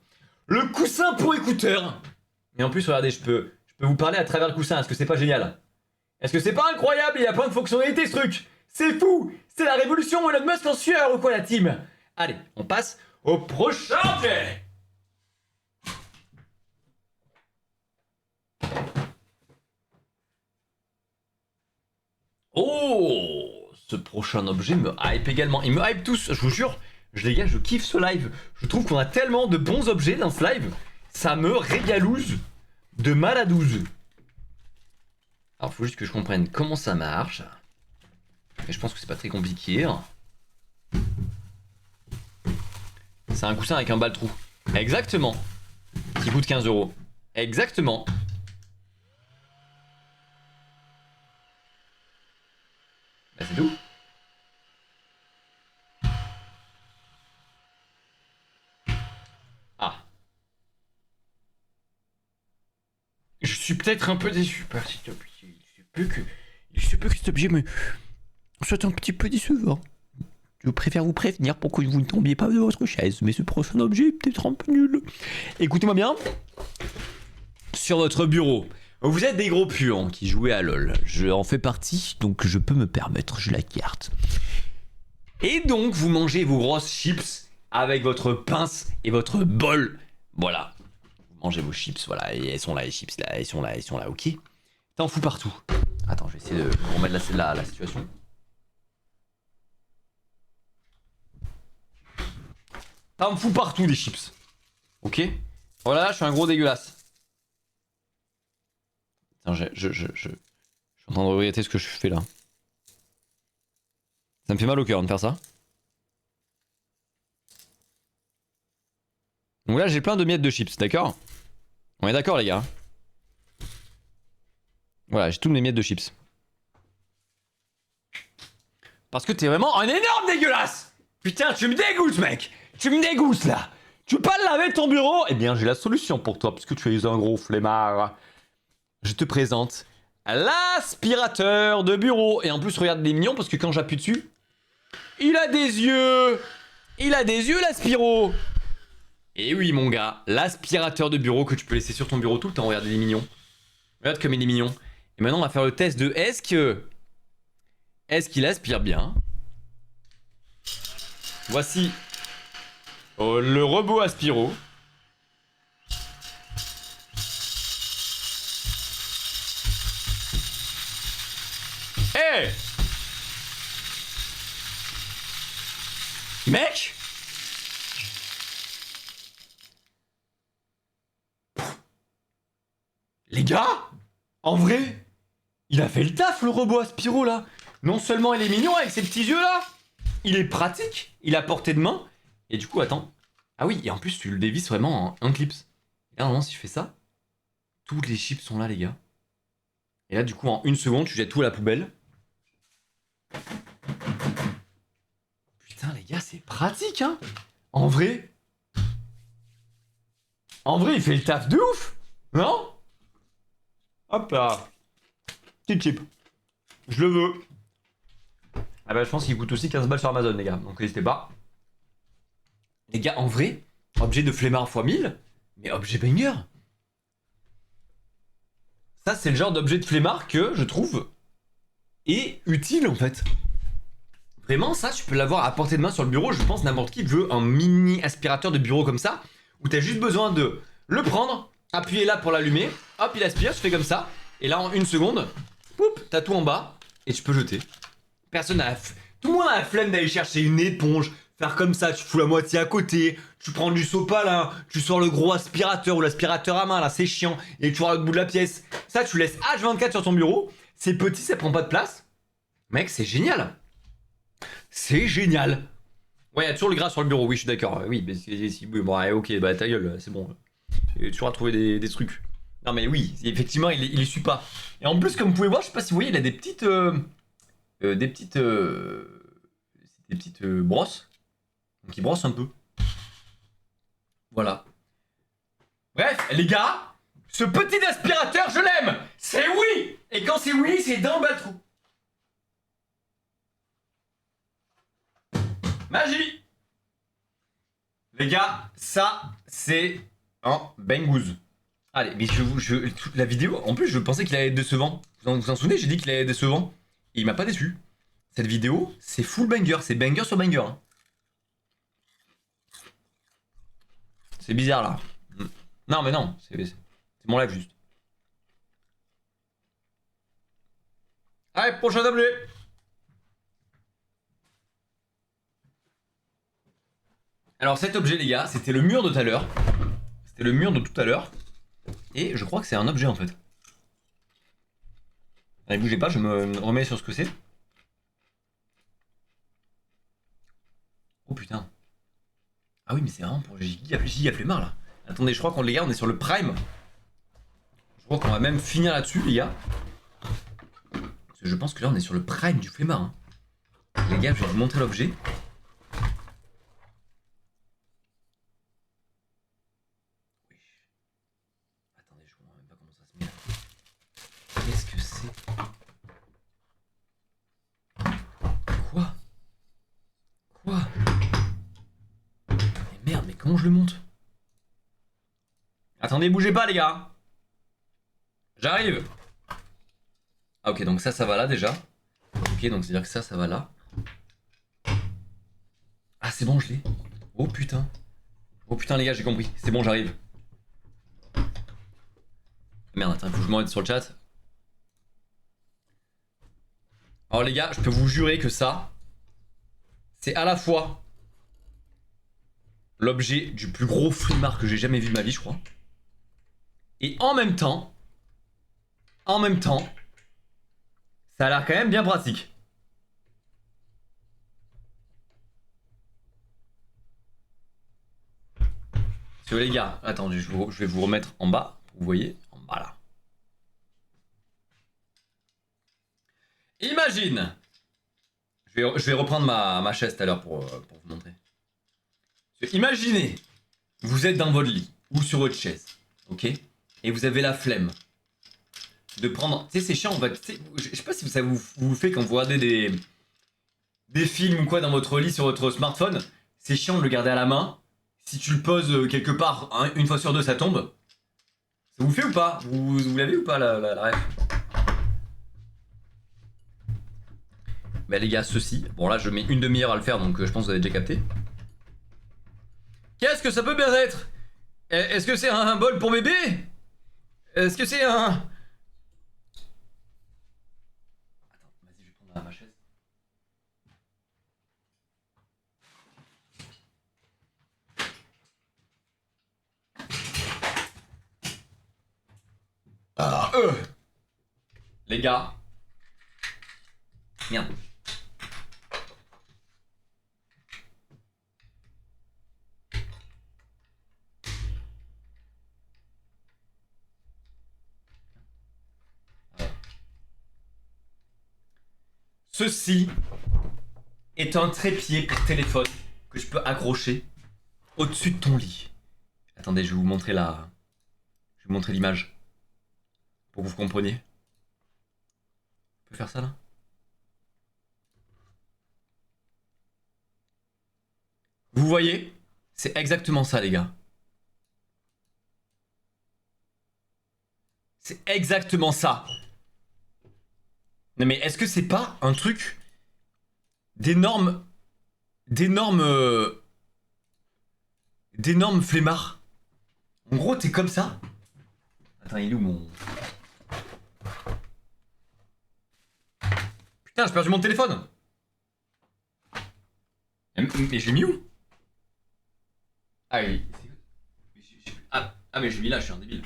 Et en plus, regardez, je peux vous parler à travers le coussin. Est-ce que c'est pas génial? Est-ce que c'est pas incroyable? Il y a plein de fonctionnalités, ce truc. C'est fou. C'est la révolution Elon Musk en sueur ou quoi, la team? Allez, on passe au prochain objet. Oh, ce prochain objet me hype également. Il me hype tous, je vous jure. Les gars, je kiffe ce live. Je trouve qu'on a tellement de bons objets dans ce live. Ça me régalouse de maladouze. Alors, faut juste que je comprenne comment ça marche. Mais je pense que c'est pas très compliqué. C'est un coussin avec un baltrou. Exactement. Qui coûte 15 euros. Exactement. Bah, c'est tout. Ah. Je suis peut-être un peu déçu par cet objet. Il se peut que cet objet me soit un petit peu décevant. Je préfère vous prévenir pour que vous ne tombiez pas de votre chaise, mais ce prochain objet est peut-être un peu nul. Écoutez-moi bien. Sur votre bureau, vous êtes des gros puants qui jouaient à LoL. Je en fais partie, donc je peux me permettre, j'ai la carte. Et donc, vous mangez vos grosses chips avec votre pince et votre bol. Voilà. Vous mangez vos chips, voilà. Et elles sont là, les chips, là. Elles sont là, ok. T'en fous partout. Attends, je vais essayer de remettre la situation. T'en fous partout des chips. Ok. Voilà, je suis un gros dégueulasse. Attends, je suis en train de regretter ce que je fais là. Ça me fait mal au cœur de faire ça. Donc là, j'ai plein de miettes de chips, d'accord? On est d'accord, les gars? Voilà, j'ai toutes mes miettes de chips. Parce que t'es vraiment un énorme dégueulasse! Putain, tu me dégoûtes, mec! Tu me dégoûtes, là! Tu peux pas laver ton bureau? Eh bien, j'ai la solution pour toi, parce que tu es un gros flemmard. Je te présente l'aspirateur de bureau. Et en plus, regarde, il est mignon, parce que quand j'appuie dessus, Il a des yeux. Il a des yeux, l'Aspiro. Et oui, mon gars, l'aspirateur de bureau que tu peux laisser sur ton bureau tout le temps. Regarde, il est mignon. Regarde comme il est mignon. Et maintenant, on va faire le test de est-ce qu'il aspire bien. Voici le robot Aspiro. Hé mec. Les gars, en vrai, il a fait le taf le robot Aspiro là. Non seulement il est mignon avec ses petits yeux là, il est pratique, il a portée de main. Et du coup, attends. Ah oui, et en plus tu le dévisses vraiment en un clips. Et là, normalement, si je fais ça, toutes les chips sont là les gars. Et là, du coup, en 1 seconde, tu jettes tout à la poubelle. Putain les gars, c'est pratique hein. En vrai, il fait le taf de ouf. Non? Hop là. Petit chip. Je le veux. Ah bah je pense qu'il coûte aussi 15 balles sur Amazon les gars. Donc n'hésitez pas. Les gars, en vrai, objet de flemmard x 1000, mais objet banger. Ça c'est le genre d'objet de flemmard que je trouve est utile en fait. Vraiment ça, tu peux l'avoir à portée de main sur le bureau. Je pense n'importe qui veut un mini aspirateur de bureau comme ça, où t'as juste besoin de le prendre, appuyer là pour l'allumer, hop il aspire, tu fais comme ça, et là en 1 seconde, poup, t'as tout en bas, et tu peux jeter. Personne n'a tout le monde a la flemme d'aller chercher une éponge, faire comme ça, tu fous la moitié à côté, tu prends du sopalin, tu sors le gros aspirateur ou l'aspirateur à main, là c'est chiant, et tu vois le bout de la pièce. Ça tu laisses H24 sur ton bureau, c'est petit, ça prend pas de place. Mec, c'est génial. C'est génial. Ouais, il y a toujours le gras sur le bureau, oui, je suis d'accord. Oui, mais si, oui, bon, ouais, ok, bah ta gueule, c'est bon. Tu auras trouvé des trucs. Non, mais oui, effectivement, il essuie pas. Et en plus, comme vous pouvez voir, je sais pas si vous voyez, il a des petites. Brosses. Donc, il brosse un peu. Voilà. Bref, les gars, ce petit aspirateur, je l'aime. C'est oui. Et quand c'est oui, c'est dans le bas trou. Magie. Les gars, ça, c'est un bangouze. Allez, mais toute la vidéo, en plus, je pensais qu'il allait être décevant. Vous en souvenez, j'ai dit qu'il allait être décevant. Et il m'a pas déçu. Cette vidéo, c'est full banger, c'est banger sur banger. Hein. C'est bizarre là. Non, mais non, c'est mon live juste. Allez, prochain objet. Alors cet objet les gars, c'était le mur de tout à l'heure. C'était le mur de tout à l'heure. Et je crois que c'est un objet en fait. Allez, bougez pas, je me remets sur ce que c'est. Oh putain. Ah oui, mais c'est vraiment pour Giga Flemmard là. Attendez, je crois qu'on les gars, on est sur le prime. Je crois qu'on va même finir là-dessus les gars. Parce que je pense que là on est sur le prime du Flemmard. Hein. Les gars, je vais vous montrer l'objet. Attendez, je comprends même pas comment ça se met là. Qu'est-ce que c'est? Quoi? Mais merde, mais comment je le monte? Attendez, bougez pas les gars. J'arrive. Ah ok, donc ça va là déjà. Ok, donc c'est-à-dire que ça va là. Ah c'est bon, je l'ai. Oh putain. Oh putain les gars, j'ai compris. C'est bon, j'arrive. Merde, attends, faut que je m'en mette sur le chat. Alors les gars, je peux vous jurer que ça, c'est à la fois l'objet du plus gros flemmard que j'ai jamais vu de ma vie, je crois. Et en même temps, ça a l'air quand même bien pratique. Parce que les gars, attendez, je vais vous remettre en bas. Vous voyez, en bas là. Imagine. Je vais reprendre ma chaise tout à l'heure pour vous montrer. Imaginez, vous êtes dans votre lit ou sur votre chaise, ok? Et vous avez la flemme de prendre. Tu sais, c'est chiant, je sais pas si ça vous fait quand vous regardez des films ou quoi dans votre lit sur votre smartphone, c'est chiant de le garder à la main. Si tu le poses quelque part, hein, une fois sur deux, ça tombe. Ça vous fait ou pas? Vous l'avez ou pas la ref? Bah les gars, ceci. Bon là je mets une demi-heure à le faire donc je pense que vous avez déjà capté. Qu'est-ce que ça peut bien être? Est-ce que c'est un bol pour bébé? Est-ce que c'est un... Attends, vas-y je vais prendre ma chaise. Les gars. Merde. Ceci est un trépied pour téléphone que je peux accrocher au-dessus de ton lit. Attendez, je vais vous montrer la... Je vais vous montrer l'image. Pour que vous compreniez. On peut faire ça là? Vous voyez? C'est exactement ça les gars. C'est exactement ça. Non mais est-ce que c'est pas un truc d'énormes flemmards? En gros t'es comme ça. Attends, il est où mon... Putain, j'ai perdu mon téléphone. Mais je l'ai mis où? Ah oui. Ah mais je l'ai mis là, je suis un débile.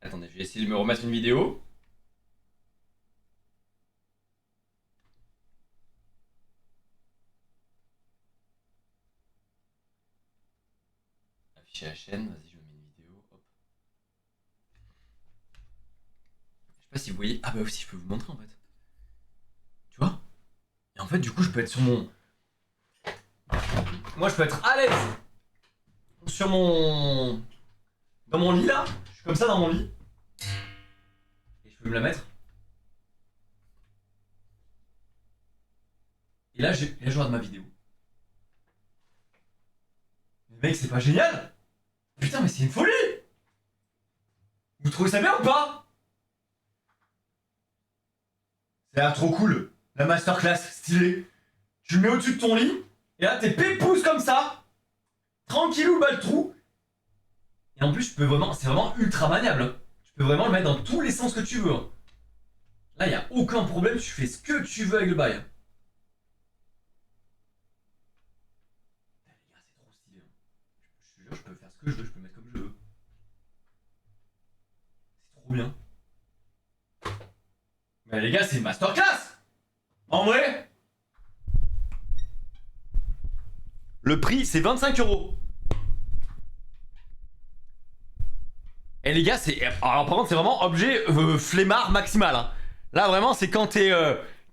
Attendez, je vais essayer de me remettre une vidéo. Afficher la chaîne, vas-y, je me mets une vidéo. Hop. Je sais pas si vous voyez. Ah bah aussi, je peux vous montrer en fait. Tu vois? Et en fait, du coup, je peux être sur mon... Moi, je peux être à l'aise sur mon... Dans mon lit là. Je suis comme ça dans mon lit. Et je peux me la mettre. Et là, je regarde ma vidéo. Mais mec, c'est pas génial? Putain, mais c'est une folie! Vous trouvez ça bien ou pas? Ça a l'air trop cool. La masterclass, stylé. Tu le mets au-dessus de ton lit. Et là, t'es pépouze comme ça. Tranquillou, bas le trou. Et en plus, je peux vraiment... C'est vraiment ultra maniable. Tu peux vraiment le mettre dans tous les sens que tu veux. Là, y a aucun problème. Tu fais ce que tu veux avec le bail. Les gars, c'est trop stylé. Je te jure, je peux faire ce que je veux. Je peux mettre comme je veux. C'est trop bien. Mais les gars, c'est une masterclass! En vrai? Le prix, c'est 25 €. Et les gars, c'est... Alors par contre, c'est vraiment objet flemmard maximal. Hein. Là, vraiment, c'est quand t'es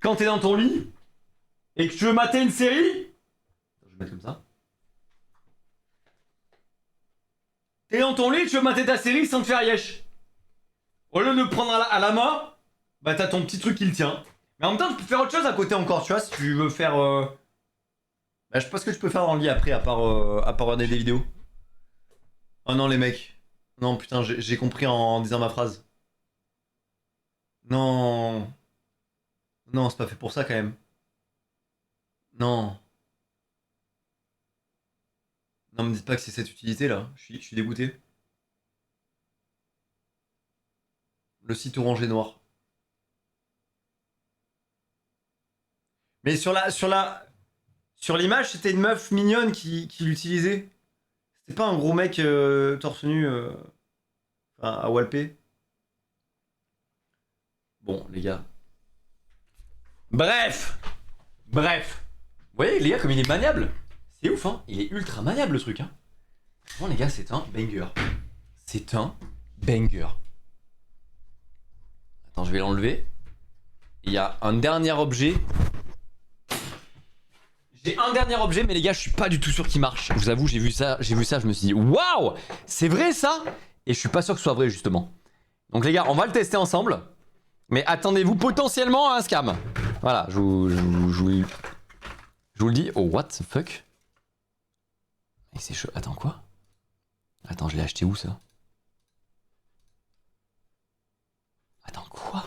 dans ton lit et que tu veux mater une série. Je vais mettre comme ça. T'es dans ton lit, tu veux mater ta série sans te faire yesh. Au lieu de le prendre à la main, bah t'as ton petit truc qui le tient. Mais en même temps, tu peux faire autre chose à côté encore, tu vois, si tu veux faire... Bah, je sais pas ce que tu peux faire dans le lit après, à part regarder des vidéos. Oh non, les mecs. Non, putain, j'ai compris en disant ma phrase. Non. Non, c'est pas fait pour ça quand même. Non. Non, me dites pas que c'est cette utilité là. Je suis dégoûté. Le site orangé noir. Mais sur l'image, c'était une meuf mignonne qui l'utilisait. C'était pas un gros mec torse nu à walper. Bon, les gars. Bref. Vous voyez, les gars, comme il est maniable. C'est ouf, hein. Il est ultra maniable, le truc, hein. Bon, les gars, c'est un banger. C'est un banger. Attends, je vais l'enlever. Il y a un dernier objet. J'ai un dernier objet, mais les gars, je suis pas du tout sûr qu'il marche. Je vous avoue, j'ai vu ça, je me suis dit, waouh, c'est vrai ça? Et je suis pas sûr que ce soit vrai, justement. Donc les gars, on va le tester ensemble. Mais attendez-vous potentiellement à un scam. Voilà, je vous le dis. Oh, what the fuck? Et c'est chaud. Attends, quoi? Attends, je l'ai acheté où, ça? Attends, quoi?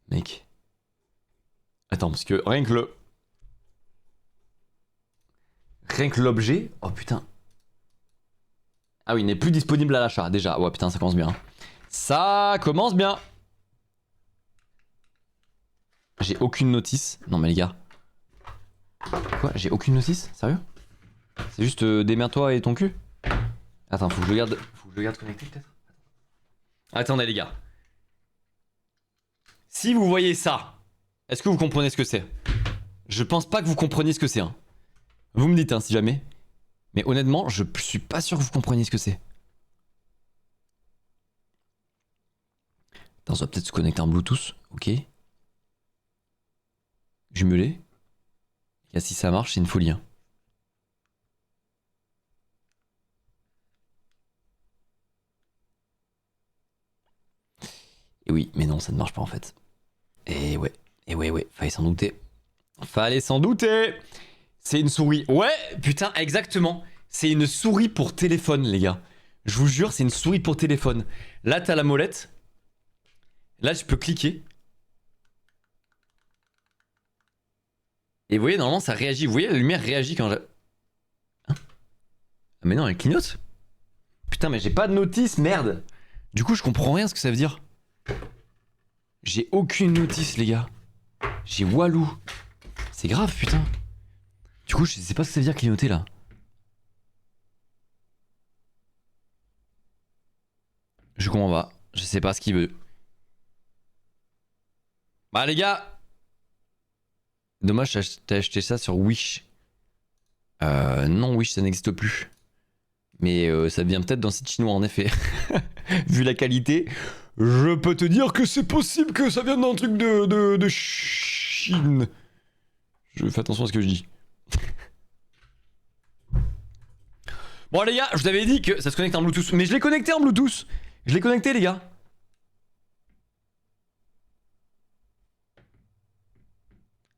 Mec. Attends, parce que rien que l'objet... Oh, putain. Ah oui, il n'est plus disponible à l'achat, déjà. Ouais, putain, ça commence bien. Ça commence bien. J'ai aucune notice. Non, mais les gars. Quoi? J'ai aucune notice? Sérieux? C'est juste démerde-toi et ton cul? Attends, faut que je le garde connecté, peut-être? Attendez, les gars. Si vous voyez ça, est-ce que vous comprenez ce que c'est? Je pense pas que vous compreniez ce que c'est. Hein. Vous me dites, hein, si jamais. Mais honnêtement, je suis pas sûr que vous compreniez ce que c'est. Attends, ça va peut-être se connecter en Bluetooth. Ok. Jumelé. Et si ça marche, c'est une folie. Hein. Et oui, mais non, ça ne marche pas en fait. Et ouais, fallait s'en douter. Fallait s'en douter. C'est une souris. Ouais, putain, exactement. C'est une souris pour téléphone, les gars. Je vous jure, c'est une souris pour téléphone. Là, t'as la molette. Là, je peux cliquer. Et vous voyez, normalement, ça réagit. Vous voyez, la lumière réagit quand je... Hein? Ah, mais non, elle clignote. Putain, mais j'ai pas de notice, merde. Du coup, je comprends rien ce que ça veut dire. J'ai aucune notice, les gars. J'ai Walou. C'est grave, putain. Du coup, je sais pas ce que ça veut dire clignoter, là. Je comprends pas. Je sais pas ce qu'il veut. Bah, les gars. Dommage, t'as acheté ça sur Wish. Non, Wish, ça n'existe plus. Mais ça vient peut-être d'un site chinois, en effet. Vu la qualité, je peux te dire que c'est possible que ça vienne d'un truc de Chine. Je fais attention à ce que je dis. Bon, les gars, je vous avais dit que ça se connecte en Bluetooth. Mais je l'ai connecté en Bluetooth. Je l'ai connecté, les gars.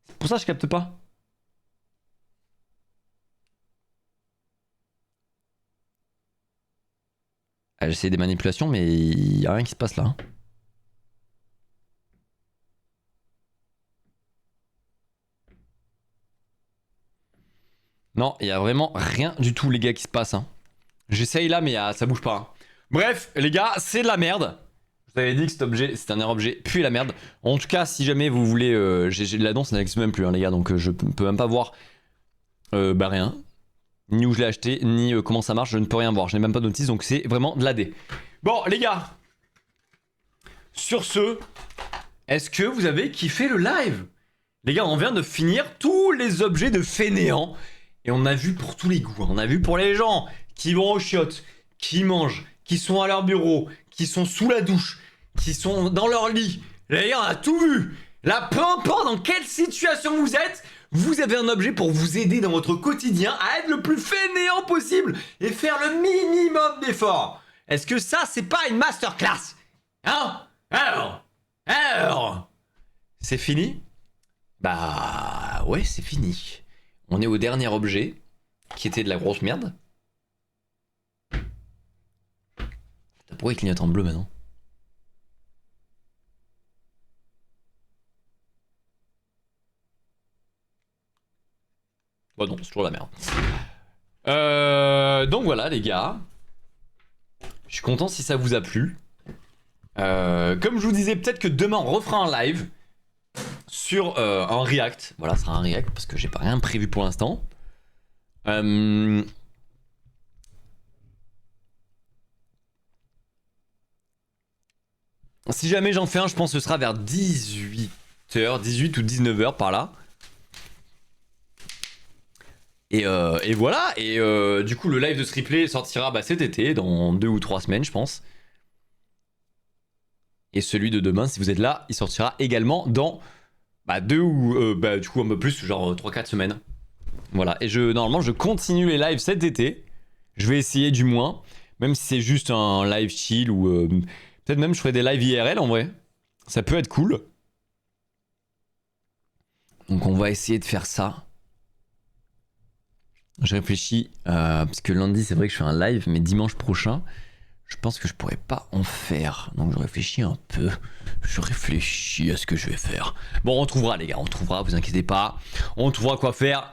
C'est pour ça que je capte pas. Ah, j'essaie des manipulations, mais il y a rien qui se passe là. Hein. Non, il y a vraiment rien du tout, les gars, qui se passe. Hein. J'essaye là, mais ça bouge pas. Hein. Bref, les gars, c'est de la merde. Je vous avais dit que cet objet, c'est un objet, puis la merde. En tout cas, si jamais vous voulez... j'ai de l'annonce, ça n'existe même plus, hein, les gars, donc je peux même pas voir... bah rien. Ni où je l'ai acheté, ni comment ça marche, je ne peux rien voir. Je n'ai même pas de notice, donc c'est vraiment de l'AD. Bon, les gars. Sur ce, est-ce que vous avez kiffé le live? Les gars, on vient de finir tous les objets de fainéants. Et on a vu pour tous les goûts. On a vu pour les gens qui vont aux chiottes, qui mangent, qui sont à leur bureau, qui sont sous la douche, qui sont dans leur lit. Les gars, on a tout vu. Là, peu importe dans quelle situation vous êtes, vous avez un objet pour vous aider dans votre quotidien à être le plus fainéant possible et faire le minimum d'efforts. Est-ce que ça, c'est pas une masterclass? Hein? Alors c'est fini? Bah ouais, c'est fini. On est au dernier objet, qui était de la grosse merde. Pourquoi il clignote en bleu maintenant? Bon non, c'est toujours la merde. Donc voilà les gars. Je suis content si ça vous a plu. Comme je vous disais, peut-être que demain on refera un live sur un react. Voilà, ce sera un react parce que j'ai pas rien prévu pour l'instant. Si jamais j'en fais un, je pense que ce sera vers 18h, 18 ou 19h par là. Et voilà, et du coup le live de Stripley sortira cet été, dans 2 ou 3 semaines je pense. Et celui de demain, si vous êtes là, il sortira également dans 2 ou du coup un peu plus, genre 3-4 semaines. Voilà, et normalement je continue les lives cet été. Je vais essayer du moins. Même si c'est juste un live chill ou peut-être même je ferai des lives IRL en vrai. Ça peut être cool. Donc on va essayer de faire ça. Je réfléchis parce que lundi c'est vrai que je fais un live, mais dimanche prochain, je pense que je pourrais pas en faire. Donc je réfléchis un peu. Je réfléchis à ce que je vais faire. Bon, on trouvera les gars, on trouvera, vous inquiétez pas. On trouvera quoi faire.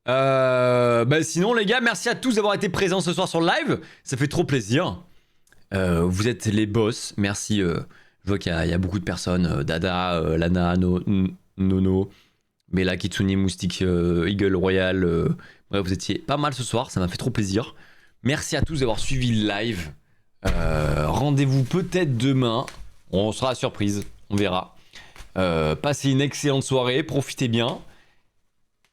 Bah sinon les gars, merci à tous d'avoir été présents ce soir sur le live. Ça fait trop plaisir. Vous êtes les boss. Merci. Je vois qu'il y a beaucoup de personnes. Dada, Lana, Nono, Mela, Kitsune, Moustique, Eagle Royal. Bref, vous étiez pas mal ce soir. Ça m'a fait trop plaisir. Merci à tous d'avoir suivi le live. Rendez-vous peut-être demain. On sera à surprise. On verra. Passez une excellente soirée. Profitez bien.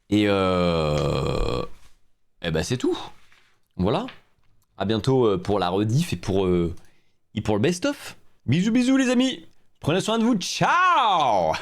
Et bah c'est tout. Voilà. À bientôt pour la rediff et pour le best-of. Bisous bisous les amis. Prenez soin de vous. Ciao.